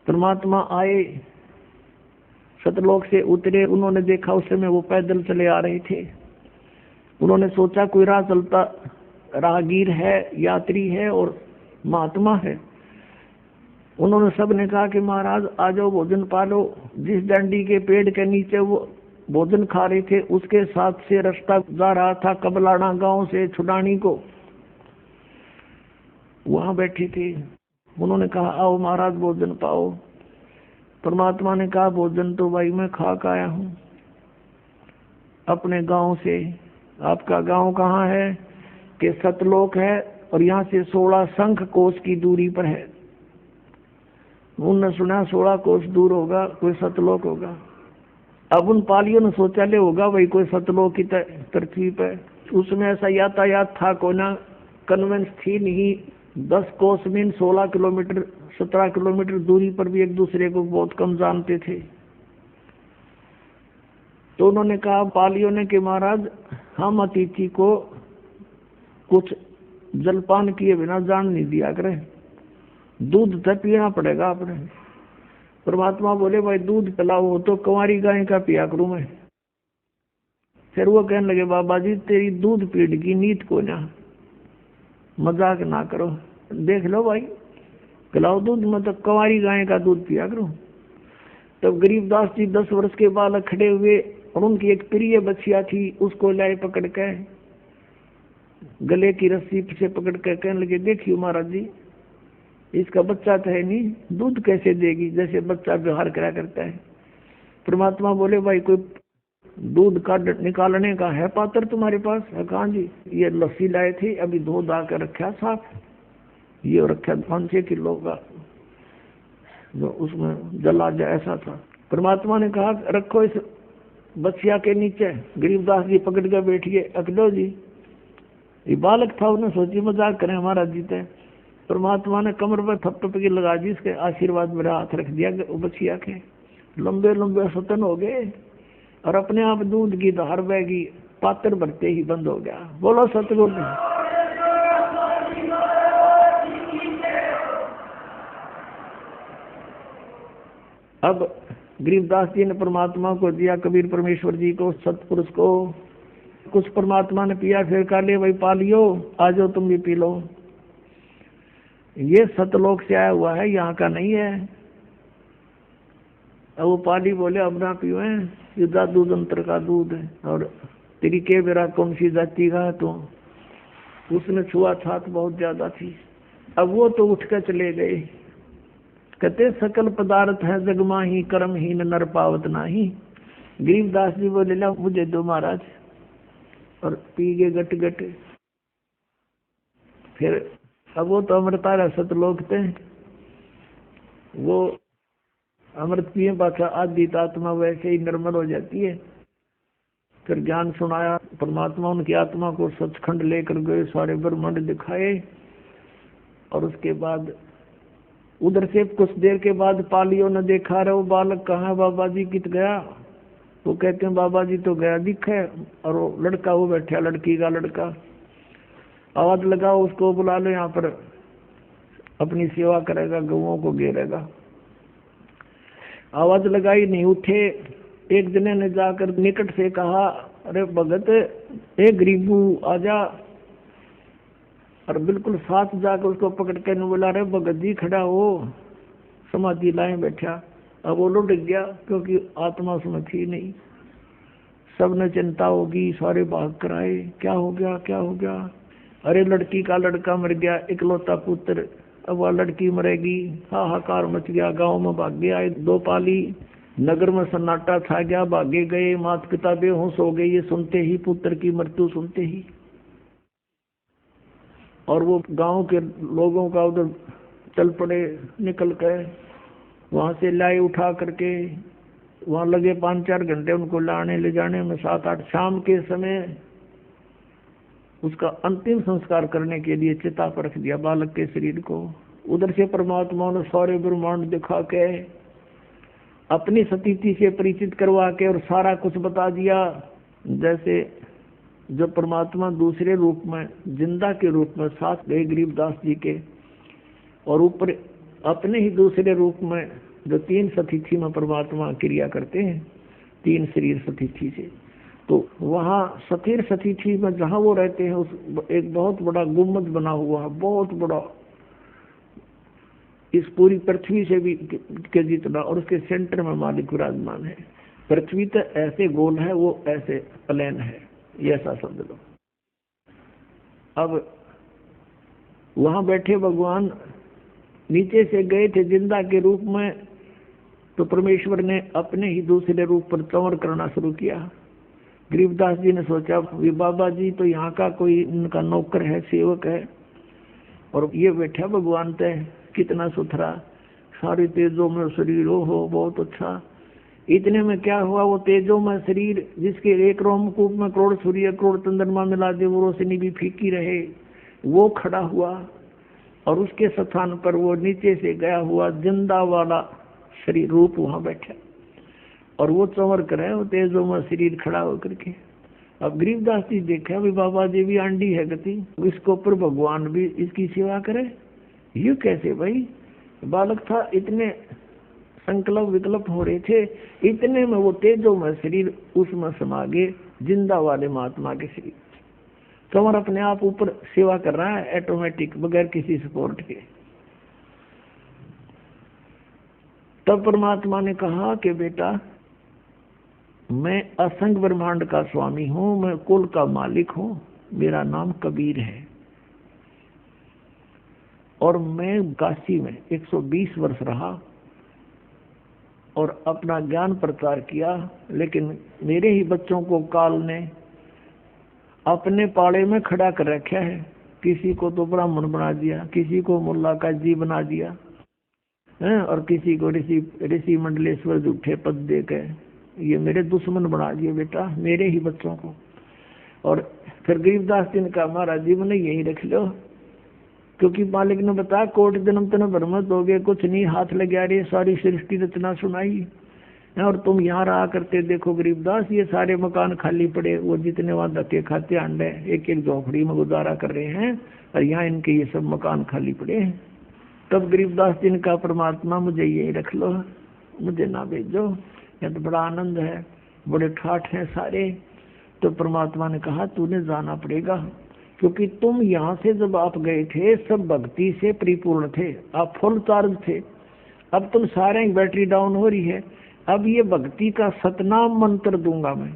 परमात्मा आए, सतलोक से उतरे। उन्होंने देखा उस समय वो पैदल चले आ रहे थे। उन्होंने सोचा कोई राह चलता राहगीर है, यात्री है और महात्मा है। उन्होंने सबने कहा कि महाराज आ जाओ, भोजन पालो। जिस डंडी के पेड़ के नीचे वो भोजन खा रहे थे, उसके साथ से रास्ता जा रहा था कबलाना गांव से छुडानी को। वहां बैठे थे। उन्होंने कहा आओ महाराज भोजन पाओ। परमात्मा ने कहा भोजन तो भाई मैं खा के आया हूँ अपने गांव से। आपका गांव कहाँ है? कि सतलोक है, और यहाँ से 16 शंख कोस की दूरी पर है। उन्होंने सुना 16 कोस दूर होगा कोई सतलोक होगा। अब उन पालियों ने सोचा ले होगा भाई कोई सतलोक की तरतीब है। उसमें ऐसा यातायात था कोई ना, कन्वेंस थी नहीं। 10 कोस मीन 16 किलोमीटर, 17 किलोमीटर दूरी पर भी एक दूसरे को बहुत कम जानते थे। तो उन्होंने कहा पालियों ने कि महाराज हम अतिथि को कुछ जलपान किए बिना जान नहीं दिया करें, दूध तो पीना पड़ेगा आपने। परमात्मा बोले भाई दूध पिलाओ, हो तो कुंवारी गाय का पिया करूं मैं। फिर वो कहने लगे बाबा जी तेरी दूध पीड़ की नीत को ना, मजाक ना करो, देख लो भाई पिलाओ दूध, मैं तो कुंवारी गाय का दूध पिया करूं। तब गरीबदास जी 10 वर्ष के बालक खड़े हुए, और उनकी एक प्रिय बच्चिया थी, उसको लाए पकड़ के गले की रस्सी से पकड़ के कहने लगे देखियो महाराज जी इसका बच्चा तो है नहीं, दूध कैसे देगी, जैसे बच्चा व्यवहार करा करता है। परमात्मा बोले भाई कोई दूध का निकालने का है पात्र तुम्हारे पास? कहाँ जी, ये लस्सी लाए थे, अभी धो धा कर रखा साफ, ये रखा 5-6 किलो का, जो उसमें जला जा ऐसा था। परमात्मा ने कहा रखो इस बच्चिया के नीचे। गरीबदास जी पकड़ कर बैठिए, अकलो जी। ये बालक था, उन्हें सोची मजाक करें हमारा जीते। परमात्मा ने कमर पर थप की लगा दी, इसके आशीर्वाद मेरा हाथ रख दिया बच्चिया के। लंबे लंबे सतन हो गए और अपने आप दूध की धार बहगी, पात्र भरते ही बंद हो गया। बोलो सतगुरु। अब गरीबदास जी ने परमात्मा को दिया, कबीर परमेश्वर जी को, सतपुरुष को। कुछ परमात्मा ने पिया, फिर कहा ले भाई पा लियो, आ जाओ तुम भी पी लो। ये सतलोक से आया हुआ है, यहाँ का नहीं है। अब वो पाली बोले अब ना पियो, ये जादू तंत्र का दूध है, और तेरी के बेरा कौन सी जाति का है? तो उसने छुआ छात बहुत ज्यादा थी। अब वो तो उठ कर चले गए, कहते सकल पदार्थ है जगमा ही, कर्महीन नर पावत नाही। गरीबदास जी बोले ला मुझे दो महाराज, और पी गए गट गट। फिर अब वो तो अमृतारा सतलोक थे, वो अमृत पिए बाका आदि आत्मा वैसे ही निर्मल हो जाती है। फिर ज्ञान सुनाया परमात्मा, उनकी आत्मा को सचखंड लेकर गए, सारे ब्रह्मांड दिखाए। और उसके बाद उधर से कुछ देर के बाद पालियों ने देखा रहे वो बालक कहाँ है, बाबा जी कित गया? वो कहते हैं बाबा जी तो गया दिखे, और वो लड़का वो बैठा, लड़की का लड़का। आवाज लगाओ उसको, बुला लो, यहाँ पर अपनी सेवा करेगा, गऊओं को घेरेगा। आवाज लगाई, नहीं उठे। एक जने ने जाकर निकट से कहा अरे भगत ए गरीबू आजा, और बिल्कुल साथ जाकर उसको पकड़ के बोला अरे भगत जी खड़ा हो, समाधि लाए बैठा। अब वो लुट गया, क्योंकि आत्मा उसमें थी नहीं। सबने चिंता होगी, सारे भाग कर आए, क्या हो गया क्या हो गया? अरे लड़की का लड़का मर गया, इकलौता पुत्र, अब वह लड़की मरेगी। हाहाकार मच गया, गांव में भागे आए 2 पाली, नगर में सन्नाटा छा गया, भागे गए। माता पिता बेहोश हो गए ये सुनते ही, पुत्र की मृत्यु सुनते ही। और वो गांव के लोगों का उधर चल पड़े, निकल गए वहां से, लाए उठा करके। वहां लगे 5-4 घंटे उनको लाने ले जाने में, 7-8 शाम के समय उसका अंतिम संस्कार करने के लिए चिता पर रख दिया बालक के शरीर को। उधर से परमात्मा ने सारे ब्रह्मांड दिखा के, अपनी सतीथि से परिचित करवा के, और सारा कुछ बता दिया। जैसे जब परमात्मा दूसरे रूप में, जिंदा के रूप में साथ गए गरीबदास जी के, और ऊपर अपने ही दूसरे रूप में जो 3 सतीथि में परमात्मा क्रिया करते हैं, 3 शरीर सतीथि से, तो वहाँ सतीर सतीथि में जहाँ वो रहते हैं, उस एक बहुत बड़ा गुम्बद बना हुआ है, बहुत बड़ा, इस पूरी पृथ्वी से भी के जितना, और उसके सेंटर में मालिक विराजमान है। पृथ्वी तो ऐसे गोल है, वो ऐसे प्लेन है, ये ऐसा समझ लो। अब वहां बैठे भगवान नीचे से गए थे जिंदा के रूप में, तो परमेश्वर ने अपने ही दूसरे रूप पर चंवर करना शुरू किया। गरीबदास जी ने सोचा ये बाबा जी तो यहाँ का कोई इनका नौकर है, सेवक है, और ये बैठा भगवान तय कितना सुथरा, सारी तेजों में शरीर हो, बहुत अच्छा। इतने में क्या हुआ, वो तेजों में शरीर जिसके एक रोमकूप में करोड़ सूर्य करोड़ चंद्रमा मिला दे, वो रोशनी भी फीकी रहे, वो खड़ा हुआ, और उसके स्थान पर वो नीचे से गया हुआ जिंदा वाला शरीर रूप वहां बैठा, और वो चंवर करे, वो तेजों में शरीर खड़ा होकर के। अब गरीबदास जी देखा भी बाबा जी भी आंडी है गति, इसको पर भगवान भी इसकी सेवा करे, ये कैसे भाई? बालक था, इतने संकल्प विकल्प हो रहे थे, इतने में वो तेजों में शरीर उसमें समा गए, जिंदा वाले महात्मा के शरीर। चंवर अपने आप ऊपर सेवा कर रहा है, ऑटोमेटिक, बगैर किसी सपोर्ट के। तब परमात्मा ने कहा कि बेटा मैं असंग ब्रह्मांड का स्वामी हूं, मैं कुल का मालिक हूं, मेरा नाम कबीर है, और मैं काशी में 120 वर्ष रहा और अपना ज्ञान प्रचार किया, लेकिन मेरे ही बच्चों को काल ने अपने पाड़े में खड़ा कर रखा है। किसी को तो ब्राह्मण बना दिया, किसी को मुल्ला काजी बना दिया है, और किसी को ऋषि मंडलेश्वर झूठे पद दे के ये मेरे दुश्मन बना दिए बेटा, मेरे ही बच्चों को। और फिर गरीबदास जी ने कहा महाराज जी मैंने यही रख लो, क्योंकि मालिक ने बताया कोट जन्म तन भ्रमत हो गए, कुछ नहीं हाथ लगा रही, सारी सृष्टि रचना सुनाई, और तुम यहाँ रहा करते। देखो गरीबदास ये सारे मकान खाली पड़े, वो जितने वहाँ धक्के खाते अंडे एक एक झोपड़ी में गुजारा कर रहे हैं, और यहाँ इनके ये सब मकान खाली पड़े हैं। तब गरीबदास जी ने कहा परमात्मा मुझे यही रख लो, मुझे ना भेजो, यह तो बड़ा आनंद है, बड़े ठाठ हैं सारे। तो परमात्मा ने कहा तूने जाना पड़ेगा, क्योंकि तुम यहाँ से जब आप गए थे सब भक्ति से परिपूर्ण थे, आप फुल चार्ज थे। अब तुम सारे बैटरी डाउन हो रही है, अब ये भक्ति का सतनाम मंत्र दूंगा मैं,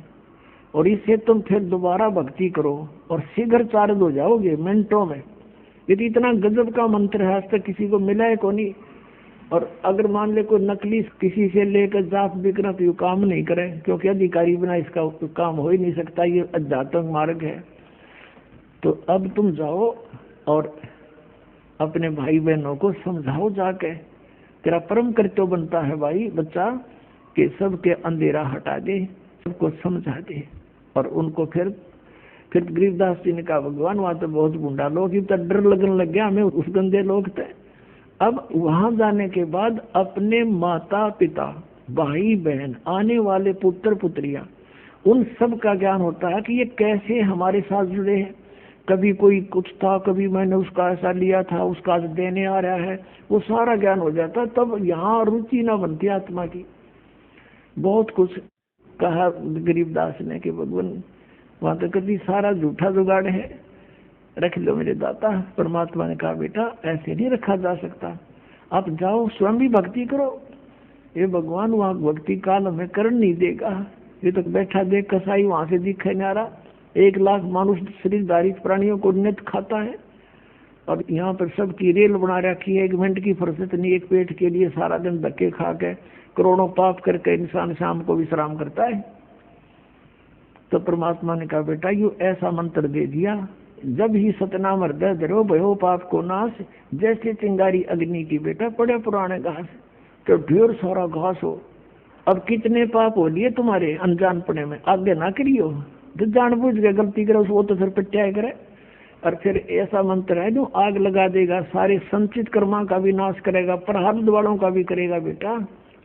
और इससे तुम फिर दोबारा भक्ति करो और शीघ्र चार्ज हो जाओगे मिनटों में। यदि इतना गजब का मंत्र है, आज तक किसी को मिला है को नहीं। और अगर मान ले कोई नकली किसी से लेकर जाप बिकना तो ये काम नहीं करे, क्योंकि अधिकारी बिना इसका काम हो ही नहीं सकता, ये अध्यात्म मार्ग है। तो अब तुम जाओ और अपने भाई बहनों को समझाओ जाके, तेरा परम कर्तव्य बनता है भाई बच्चा कि सबके अंधेरा हटा दे, सबको समझा दे। और उनको फिर गरीबदास जी ने कहा भगवान वहां तो बहुत गुंडा लोग ही तो डर लगने लग गया हमें, उस गंदे लोग थे। अब वहां जाने के बाद अपने माता पिता भाई बहन आने वाले पुत्र पुत्रियां उन सब का ज्ञान होता है कि ये कैसे हमारे साथ जुड़े हैं। कभी कोई कुछ था, कभी मैंने उसका ऐसा लिया था, उसका देने आ रहा है, वो सारा ज्ञान हो जाता। तब यहाँ रुचि ना बनती आत्मा की। बहुत कुछ कहा गरीबदास ने कि भगवान वहां तो कभी सारा झूठा जुगाड़ है, रख लो मेरे दाता। परमात्मा ने कहा बेटा ऐसे नहीं रखा जा सकता, आप जाओ स्वयं भी भक्ति करो। ये भगवान वहाँ भक्ति काल हमें कर नहीं देगा, ये तो बैठा देख कसाई वहां से दिखे नहीं आ रहा। 1 लाख मानुष शरीरधारी प्राणियों को नित खाता है, और यहाँ पर सबकी रेल बना रखी है, 1 मिनट की फुर्सत नहीं, एक पेट के लिए सारा दिन धक्के खा के करोड़ों पाप करके इंसान शाम को विश्राम करता है। तो परमात्मा ने कहा बेटा यू ऐसा मंत्र दे दिया, जब ही सतनाम हृदय धरो भयो पाप को नाश, जैसे चिंगारी अग्नि की बेटा पड़े पुराने घास, तो ढेर सारा घास हो। अब कितने पाप हो लिए तुम्हारे अनजानपने में, आगे ना करियो, जो जानबूझ के गलती करे वो तो फिर पिटाया करे। और फिर ऐसा मंत्र है जो आग लगा देगा, सारे संचित कर्मा का भी नाश करेगा, प्रारब्ध वालों का भी करेगा बेटा,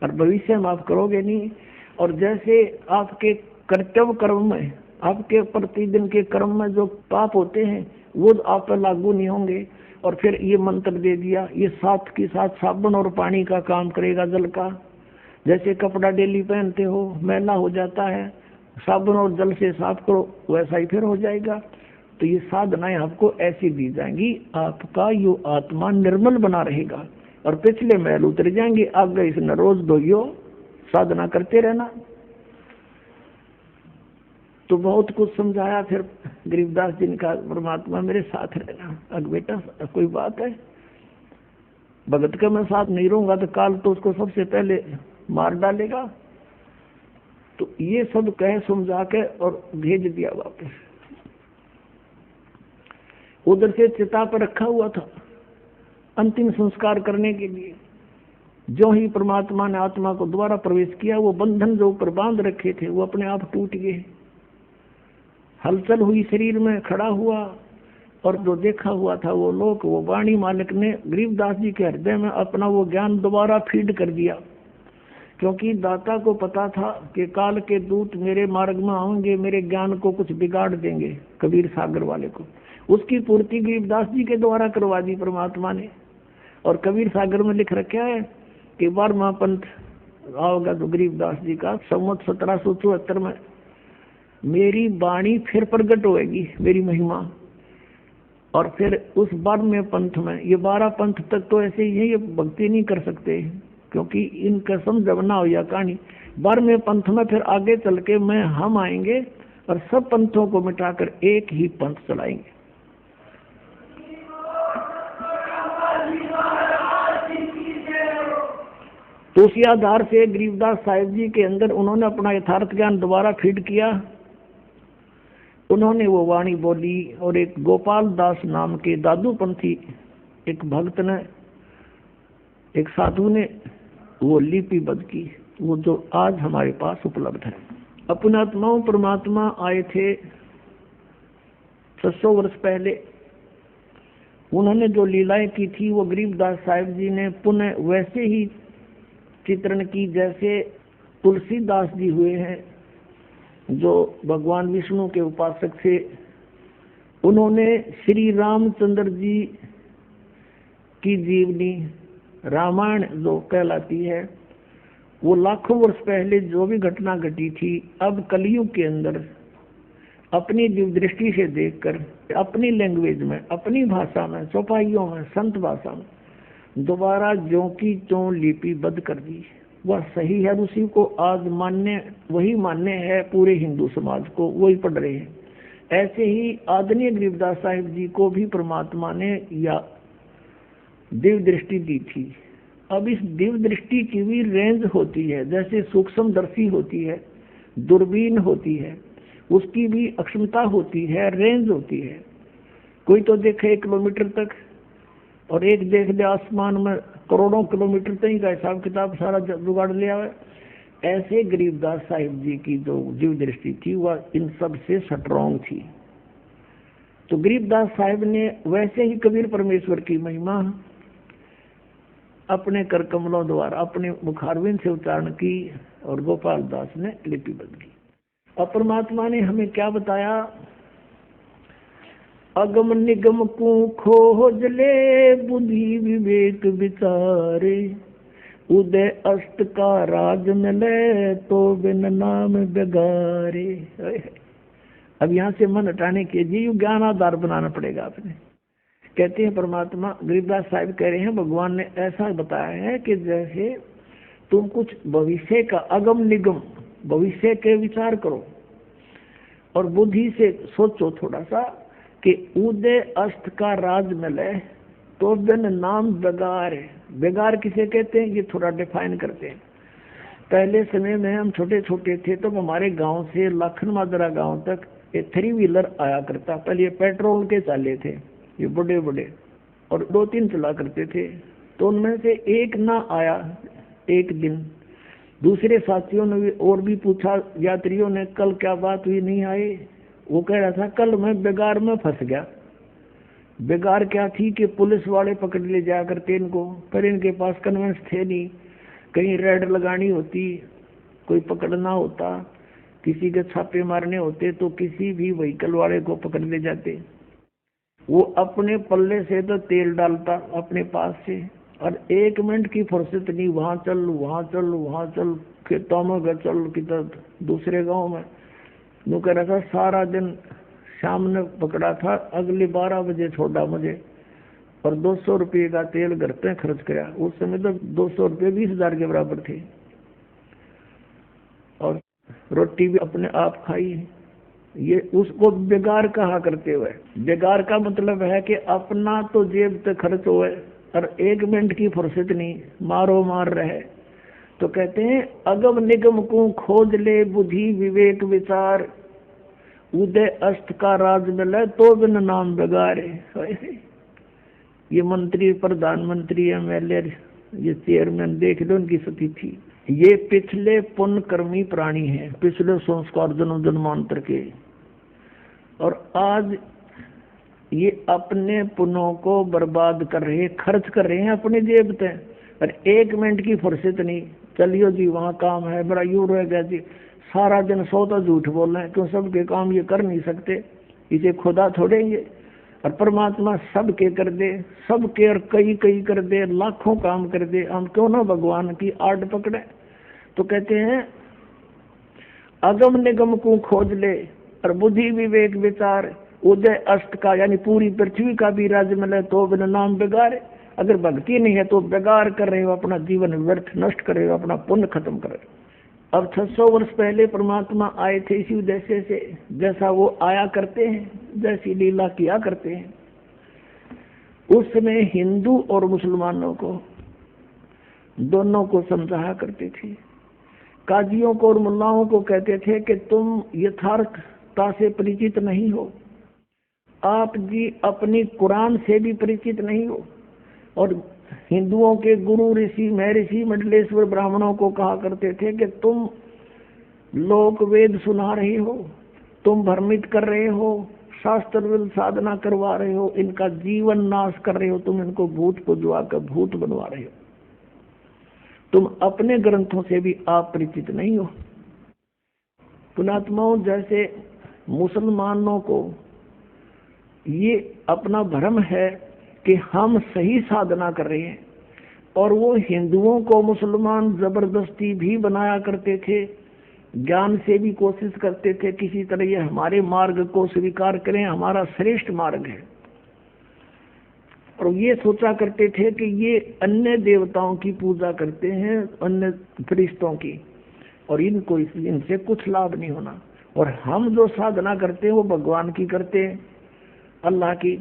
और भविष्य में आप करोगे नहीं। और जैसे आपके कर्तव्य कर्म में, आपके प्रतिदिन के कर्म में जो पाप होते हैं वो आप पर लागू नहीं होंगे। और फिर ये मंत्र दे दिया, ये साथ के साथ साबुन और पानी का काम करेगा, जल का। जैसे कपड़ा डेली पहनते हो मैला हो जाता है, साबुन और जल से साफ करो वैसा ही फिर हो जाएगा। तो ये साधनाएं आपको ऐसी दी जाएंगी, आपका यो आत्मा निर्मल बना रहेगा और पिछले मैल उतर जाएंगे। आगे इसने रोज धोइयो, साधना करते रहना। तो बहुत कुछ समझाया। फिर गरीबदास जी ने कहा परमात्मा मेरे साथ रहना। अब बेटा कोई बात है, भगत का मैं साथ नहीं रहूंगा तो काल तो उसको सबसे पहले मार डालेगा। तो ये सब कह समझा के और भेज दिया वापस। उधर से चिता पर रखा हुआ था अंतिम संस्कार करने के लिए। जो ही परमात्मा ने आत्मा को दोबारा प्रवेश किया, वो बंधन जो ऊपर बांध रखे थे वो अपने आप टूट गए। हलचल हुई शरीर में, खड़ा हुआ, और जो देखा हुआ था वो लोग, वो वाणी मालिक ने गरीबदास जी के हृदय में अपना वो ज्ञान दोबारा फीड कर दिया। क्योंकि दाता को पता था कि काल के दूत मेरे मार्ग में आएंगे, मेरे ज्ञान को कुछ बिगाड़ देंगे, कबीर सागर वाले को। उसकी पूर्ति गरीबदास जी के द्वारा करवा दी परमात्मा ने। और कबीर सागर में लिख रखा है कि 12वां पंथ आओगा तो गरीबदास जी का संवत 1774 में मेरी वाणी फिर प्रकट होएगी, मेरी महिमा। और फिर उस 12वें पंथ में, ये 12 पंथ तक तो ऐसे ही है, ये भक्ति नहीं कर सकते क्योंकि इनका समझ ना हो या कहानी। 12वें पंथ में फिर आगे चल के हम आएंगे और सब पंथों को मिटाकर एक ही पंथ चलाएंगे। तो उसी आधार से गरीबदास साहिब जी के अंदर उन्होंने अपना यथार्थ ज्ञान दोबारा फीड किया। उन्होंने वो वाणी बोली और एक गोपाल दास नाम के दादूपंथी एक भक्त ने, एक साधु ने वो लिपिबद्ध की, वो जो आज हमारे पास उपलब्ध है। अपने आत्माओं परमात्मा आए थे 600 वर्ष पहले। उन्होंने जो लीलाएं की थी वो गरीबदास साहिब जी ने पुनः वैसे ही चित्रण की जैसे तुलसीदास जी हुए हैं, जो भगवान विष्णु के उपासक थे। उन्होंने श्री रामचंद्र जी की जीवनी रामायण जो कहलाती है, वो लाखों वर्ष पहले जो भी घटना घटी थी, अब कलयुग के अंदर अपनी दिव्य दृष्टि से देखकर अपनी लैंग्वेज में, अपनी भाषा में, चौपाइयों में, संत भाषा में दोबारा ज्यों की त्यों लिपिबद्ध कर दी। वह सही है, उसी को आज मान्य, वही मान्य है पूरे हिंदू समाज को, वही पढ़ रहे हैं। ऐसे ही आदरणीय गरीबदास साहिब जी को भी परमात्मा ने या दिव्य दृष्टि दी थी। अब इस दिव्य दृष्टि की भी रेंज होती है, जैसे सूक्ष्मदर्शी होती है, दूरबीन होती है, उसकी भी अक्षमता होती है, रेंज होती है। कोई तो देखे 1 किलोमीटर तक और एक देख ले आसमान में करोड़ों किलोमीटर तक का हिसाब किताब सारा जुगाड़ लिया है। ऐसे गरीबदास साहिब जी की जो जीव दृष्टि थी वह इन सब से स्ट्रॉन्ग थी। तो गरीबदास साहिब ने वैसे ही कबीर परमेश्वर की महिमा अपने कर कमलों द्वारा अपने मुखारविंद से उच्चारण की और गोपाल दास ने लिपिबद्ध की। और परमात्मा ने हमें क्या बताया? अगम निगम को खोज ले बुद्धि विवेक विचारे, उदय अष्ट का राज मिले तो बिन नाम बेगारे। अब यहाँ से मन हटाने के लिए ज्ञान आधार बनाना पड़ेगा आपने। कहते हैं परमात्मा, गरीबदास साहिब कह रहे हैं भगवान ने ऐसा बताया है कि जैसे तुम कुछ भविष्य का अगम निगम भविष्य के विचार करो और बुद्धि से सोचो थोड़ा सा कि उदय अष्ट का राज मिले तो बिन नाम बेगार है। बेगार किसे कहते हैं ये थोड़ा डिफाइन करते हैं। पहले समय में हम छोटे छोटे थे तो हमारे गांव से लाखन माजरा गांव तक ये 3 व्हीलर आया करता। पहले ये पेट्रोल के चाले थे, ये बड़े बड़े, और 2-3 चला करते थे। तो उनमें से एक ना आया एक दिन, दूसरे साथियों ने और भी पूछा, यात्रियों ने कल क्या बात हुई नहीं आए? वो कह रहा था कल मैं बेगार में फंस गया। बेगार क्या थी कि पुलिस वाले पकड़ ले जाया करते इनको, पर इनके पास कन्वेंस थे नहीं। कहीं रेड लगानी होती, कोई पकड़ना होता, किसी के छापे मारने होते तो किसी भी व्हीकल वाले को पकड़ ले जाते। वो अपने पल्ले से तो तेल डालता अपने पास से, और 1 मिनट की फुर्सत नहीं, वहाँ चल वहाँ चल वहाँ चल, खेतों में गए चल किधर दूसरे गांव में। वो कह रहा था सारा दिन शाम ने पकड़ा था, अगले 12 बजे छोड़ा मुझे, और 200 रुपये का तेल घर पे खर्च किया। उस समय तो 200 रुपये 20,000 के बराबर थे, और रोटी भी अपने आप खाई। ये उसको बेगार कहा करते हुए, बेगार का मतलब है कि अपना तो जेब तक खर्च हुए और 1 मिनट की फुर्सत नहीं, मारो मार रहे। तो कहते हैं अगम निगम को खोज ले बुद्धि विवेक विचार, उदय अष्ट का राज मिले तो बिन नाम बेगारे। ये मंत्री, प्रधानमंत्री, एमएलए, ये चेयरमैन देख लो उनकी स्थिति। ये पिछले पुण्य कर्मी प्राणी हैं, पिछले संस्कार जन्म जन्मांतर के, और आज ये अपने पुण्यों को बर्बाद कर रहे, खर्च कर रहे हैं अपने जेब पे, और 1 मिनट की फुर्सत नहीं। चलियो जी वहाँ काम है, बड़ा यूं रह गया जी, सारा दिन सौदा झूठ बोल रहे हैं, क्यों सबके काम ये कर नहीं सकते, इसे खुदा छोड़ेंगे। और परमात्मा सबके कर दे, सबके और कई कई कर दे, लाखों काम कर दे, हम क्यों ना भगवान की आड़ पकड़े। तो कहते हैं अगम निगम को खोज ले और बुद्धि विवेक विचार, उदय अष्ट का यानी पूरी पृथ्वी का भी राज्य मिले तो बिना नाम बेगार। अगर भक्ति नहीं है तो बेगार कर रहे हो, अपना जीवन व्यर्थ नष्ट कर रहे हो, अपना पुण्य खत्म कर रहे हो। अब 600 वर्ष पहले परमात्मा आए थे इसी उद्देश्य से, जैसा वो आया करते हैं, जैसी लीला किया करते हैं। उस समय हिंदू और मुसलमानों को दोनों को समझाया करते थे। काजियों को और मुल्लाओं को कहते थे कि तुम यथार्थता से परिचित नहीं हो, आप जी अपनी कुरान से भी परिचित नहीं हो। और हिंदुओं के गुरु ऋषि महर्षि मंडलेश्वर ब्राह्मणों को कहा करते थे कि तुम लोक वेद सुना रहे हो, तुम भ्रमित कर रहे हो, शास्त्र साधना करवा रहे हो, इनका जीवन नाश कर रहे हो, तुम इनको भूत को जुआ कर भूत बनवा रहे हो, तुम अपने ग्रंथों से भी आप परिचित नहीं हो। पुणात्माओं, जैसे मुसलमानों को ये अपना भ्रम है कि हम सही साधना कर रहे हैं, और वो हिंदुओं को मुसलमान जबरदस्ती भी बनाया करते थे, ज्ञान से भी कोशिश करते थे किसी तरह ये हमारे मार्ग को स्वीकार करें, हमारा श्रेष्ठ मार्ग है। और ये सोचा करते थे कि ये अन्य देवताओं की पूजा करते हैं, अन्य फरिश्तों की, और इनको इनसे कुछ लाभ नहीं होना, और हम जो साधना करते हैं वो भगवान की करते हैं, अल्लाह की,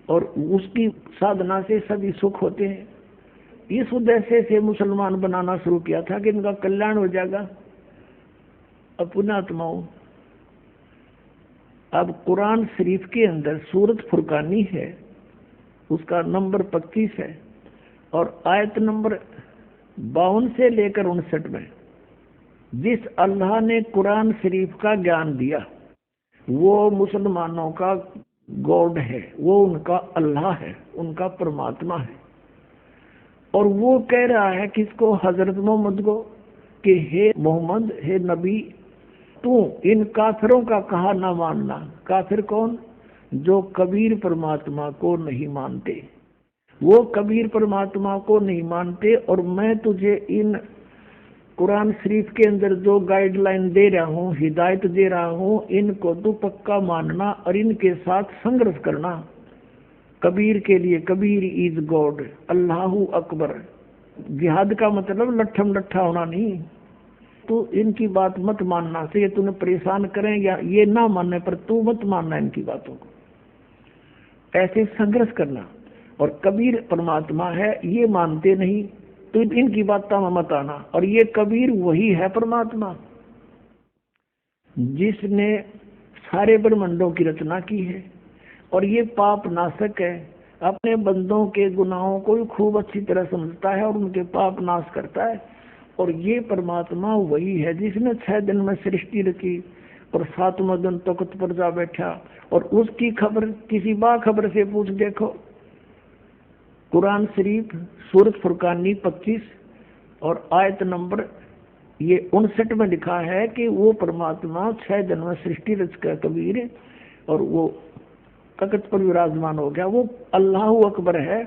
और उसकी साधना से सभी सुख होते हैं। इस उद्देश्य से मुसलमान बनाना शुरू किया था कि इनका कल्याण हो जाएगा। अब पुण्यात्माओं, अब कुरान शरीफ के अंदर सूरत फुरकानी है, उसका नंबर 25 है, और आयत नंबर 52 से लेकर 59 में जिस अल्लाह ने कुरान शरीफ का ज्ञान दिया वो मुसलमानों का गॉड है, वो उनका अल्लाह है, उनका परमात्मा है। और वो कह रहा है किसको? हजरत मोहम्मद को, कि हे मोहम्मद, हे नबी, तू इन काफिरों का कहा ना मानना। काफिर कौन? जो कबीर परमात्मा को नहीं मानते, वो कबीर परमात्मा को नहीं मानते। और मैं तुझे इन कुरान शरीफ के अंदर जो गाइडलाइन दे रहा हूँ, हिदायत दे रहा हूँ, इनको तू पक्का मानना और इनके साथ संघर्ष करना। कबीर के लिए कबीर इज गॉड, अल्लाहू अकबर। जिहाद का मतलब लट्ठम लट्ठा होना नहीं। तू इनकी बात मत मानना, से ये तूने परेशान करें या ये ना मानने पर तू मत मानना इनकी बातों को, ऐसे संघर्ष करना। और कबीर परमात्मा है ये मानते नहीं, तो इनकी बातों में मत आना। और ये कबीर वही है परमात्मा जिसने सारे ब्रह्मांडों की रचना की है, और ये पाप नाशक है, अपने बंदों के गुनाहों को खूब अच्छी तरह समझता है और उनके पाप नाश करता है। और ये परमात्मा वही है जिसने 6 दिन में सृष्टि रची और 7वां दिन तख्त पर जा बैठा। और उसकी खबर किसी बाखबर से पूछ देखो। कुरान शरीफ सूरत फुरकानी 25 और आयत नंबर ये 59 में लिखा है कि वो परमात्मा 6 दिन में सृष्टि रच कर कबीर, और वो तख्त पर विराजमान हो गया। वो अल्लाह अकबर है,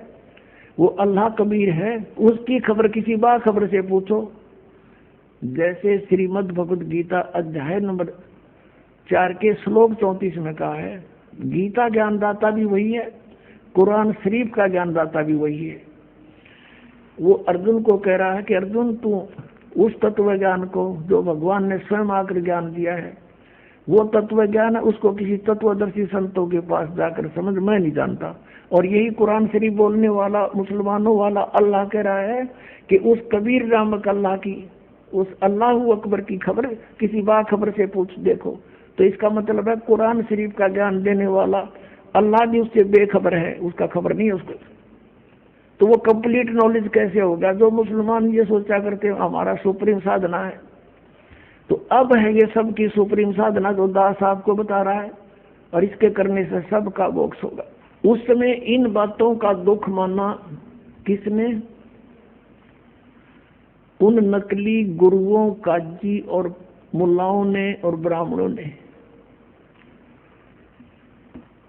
वो अल्लाह कबीर है। उसकी खबर किसी बाखबर से पूछो। जैसे श्रीमद् भगवद गीता अध्याय नंबर 4 के श्लोक 34 में कहा है, गीता ज्ञानदाता भी वही है, कुरान शरीफ का ज्ञानदाता भी वही है। वो अर्जुन को कह रहा है कि अर्जुन, तू उस तत्व ज्ञान को जो भगवान ने स्वयं आकर ज्ञान दिया है, वो तत्व ज्ञान है, उसको किसी तत्वदर्शी संतों के पास जाकर समझ, मैं नहीं जानता। और यही कुरान शरीफ बोलने वाला मुसलमानों वाला अल्लाह कह रहा है कि उस कबीर नामक अल्लाह की, उस अल्लाह अकबर की खबर किसी बाखबर से पूछ देखो। तो इसका मतलब है कुरान शरीफ का ज्ञान देने वाला अल्लाह भी उससे बेखबर है, उसका खबर नहीं है उसको। तो वो कंप्लीट नॉलेज कैसे होगा? जो मुसलमान ये सोचा करते हैं हमारा सुप्रीम साधना है, तो अब है ये सबकी सुप्रीम साधना जो दास आपको बता रहा है, और इसके करने से सबका मोक्ष होगा। उस समय इन बातों का दुख माना किसने? उन नकली गुरुओं, काजी और मुल्लाओं ने और ब्राह्मणों ने।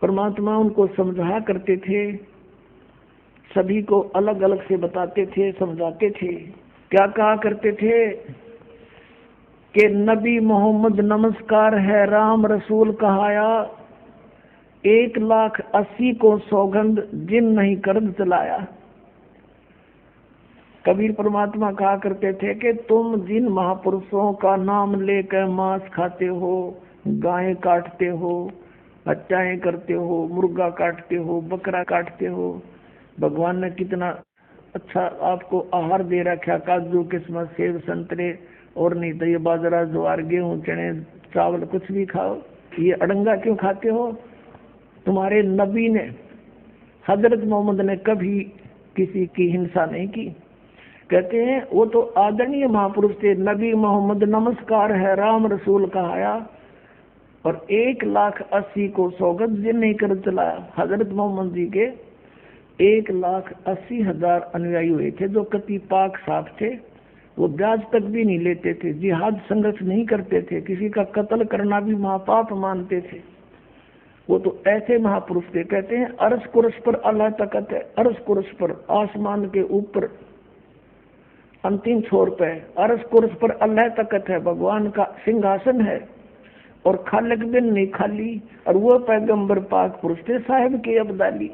परमात्मा उनको समझाया करते थे, सभी को अलग अलग से बताते थे, समझाते थे। क्या कहा करते थे कि नबी मोहम्मद नमस्कार है, राम रसूल कहाया, 1,80,000 को सौगंध जिन नहीं कर्ज चलाया। कबीर परमात्मा कहा करते थे कि तुम जिन महापुरुषों का नाम लेकर मांस खाते हो, गायें काटते हो, हत्याएं करते हो, मुर्गा काटते हो, बकरा काटते हो, भगवान ने कितना अच्छा आपको आहार दे रखा, काजू किस्मत सेब संतरे, और नहीं तो ये बाजरा ज्वार गेहूं चने चावल कुछ भी खाओ, ये अड़ंगा क्यों खाते हो? तुम्हारे नबी ने, हजरत मोहम्मद ने कभी किसी की हिंसा नहीं की। कहते हैं वो तो आदरणीय महापुरुष थे, नबी मोहम्मद नमस्कार है राम रसूल कहाया, और 1,80,000 को सौगत जिन नहीं कर चलाया। हजरत मोहम्मद जी के 1,80,000 अनुयायी हुए थे जो कति पाक साफ थे, वो ब्याज तक भी नहीं लेते थे, जिहाद संघर्ष नहीं करते थे, किसी का कत्ल करना भी महापाप मानते थे। वो तो ऐसे महापुरुष थे। कहते हैं अर्श कुर्श पर अल्लाह तकत है, अर्श कुर्श पर आसमान के ऊपर अंतिम छोर पे अर्श कुर्श पर अल्लाह तकत है, भगवान का सिंहासन है, और खालिक बिन नहीं खाली, और वो पैगंबर पाक पुरुष थे साहिब के अब्दाली।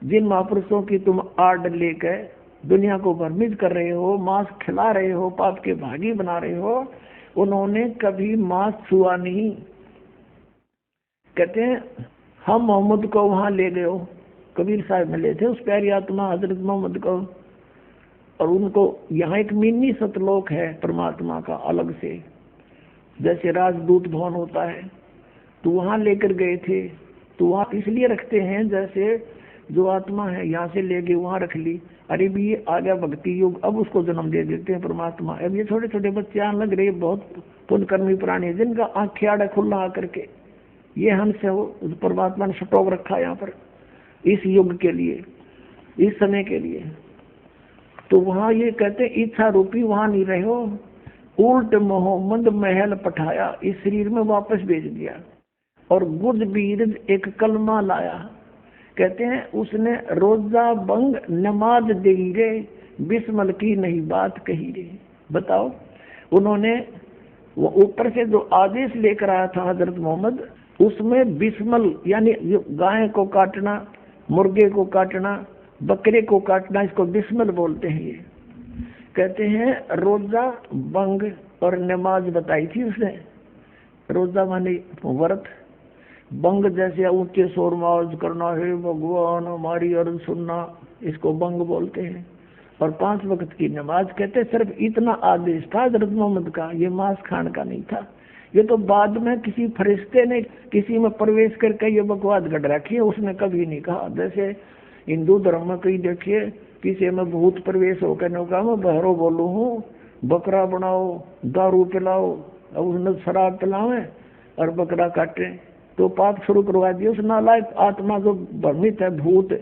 जिन महापुरुषों की तुम आड़ लेकर दुनिया को भ्रमित कर रहे हो, मांस खिला रहे हो, पाप के भागी बना रहे हो, उन्होंने कभी मांस छुआ नहीं। कहते हैं हम मोहम्मद को वहां ले गए हो, कबीर साहब मिले थे उस प्यारी आत्मा हजरत मोहम्मद को, और उनको यहाँ एक मिनी सतलोक है परमात्मा का अलग से, जैसे राजदूत भवन होता है, तो वहां लेकर गए थे। तो वहां इसलिए रखते हैं जैसे जो आत्मा है यहाँ से ले गए वहां रख ली, अरे भी ये आ गया भक्ति युग, अब उसको जन्म दे देते हैं परमात्मा। अब ये छोटे छोटे बच्चे आने लग रहे, बहुत पुण्यकर्मी प्राणी जिनका आंखें आड़ा खुला आकर के, ये हमसे हो परमात्मा ने स्टॉक रखा यहाँ पर इस युग के लिए, इस समय के लिए। तो वहां ये कहते इच्छा रूपी वहां नहीं रहे हो, उल्ट मोहम्मद महल पठाया, इस शरीर में वापस भेज दिया, और गुज बीर एक कलमा लाया। कहते हैं उसने रोजा बंग नमाज दे रे, बिस्मल की नहीं बात कही रे। बताओ, उन्होंने वो ऊपर से जो आदेश लेकर आया था हजरत मोहम्मद, उसमें बिस्मल यानी गाय को काटना, मुर्गे को काटना, बकरे को काटना, इसको बिस्मल बोलते हैं। ये कहते हैं रोजा बंग और नमाज बताई थी उसने। रोजा माने व्रत, बंग जैसे ऊंचे शोर माज करना है भगवान हमारी अर्ज सुनना, इसको बंग बोलते हैं। और 5 वक्त की नमाज। कहते सिर्फ इतना आदेश था हजरत मोहम्मद का, ये मांस खाने का नहीं था। ये तो बाद में किसी फरिश्ते ने किसी में प्रवेश करके ये बकवास गढ़ रखी है, उसने कभी नहीं कहा। जैसे हिंदू धर्म में कहीं देखिए किसी में भूत प्रवेश होकर नौका में बहरो बोलू हूँ, बकरा बनाओ, दारू पिलाओ, अब उसने शराब पिलावे और बकरा काटे, तो पाप शुरू करवा दिया। उस नालायक आत्मा जो भ्रमित है भूत,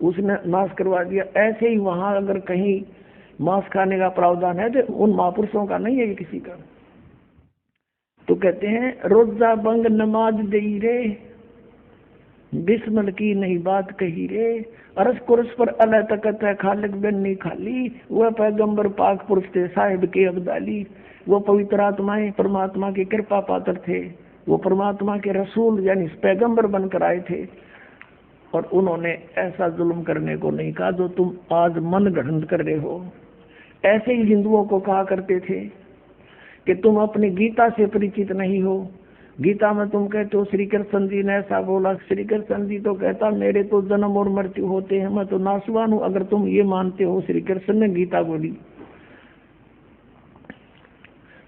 उसने नाश करवा दिया। ऐसे ही वहां अगर कहीं मांस खाने का प्रावधान है तो उन महापुरुषों का नहीं है, ये किसी का। तो कहते हैं रोजा बंग नमाज दई रे, बिस्मल की नहीं बात कही रे, अरस कुरस पर अल्लाह तकत है, खालिक बिन नहीं खाली, वह पैगंबर पाक पुरुष थे साहिब के अब्दाली। वो पवित्र आत्माएं परमात्मा की कृपा पात्र थे, वो परमात्मा के रसूल यानी पैगंबर बनकर आए थे। और उन्होंने ऐसा जुल्म करने को नहीं कहा जो तुम आज मन गढ़ंत कर रहे हो। ऐसे ही हिंदुओं को कहा करते थे कि तुम अपनी गीता से परिचित नहीं हो। गीता में तुम कहते हो श्री कृष्ण जी ने ऐसा बोला, श्री कृष्ण जी तो कहता मेरे तो जन्म और मृत्यु होते हैं, मैं तो नासवान हूं अगर तुम ये मानते हो श्री कृष्ण ने गीता बोली।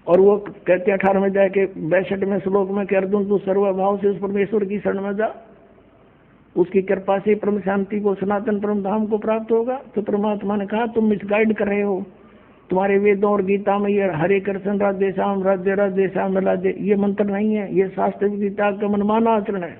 और वो कहते 18वें अध्याय के 62वें श्लोक में कि अर्जुन तू सर्वभाव से उस परमेश्वर की शरण में जा, उसकी कृपा से परम शांति को सनातन परम धाम को प्राप्त होगा। तो परमात्मा ने कहा तुम मिसगाइड कर रहे हो, तुम्हारे वेदों और गीता में ये हरे कृष्ण राधे श्याम राधे राधे श्याम राधे ये मंत्र नहीं है, ये शास्त्र गीता का मनमाना आचरण है।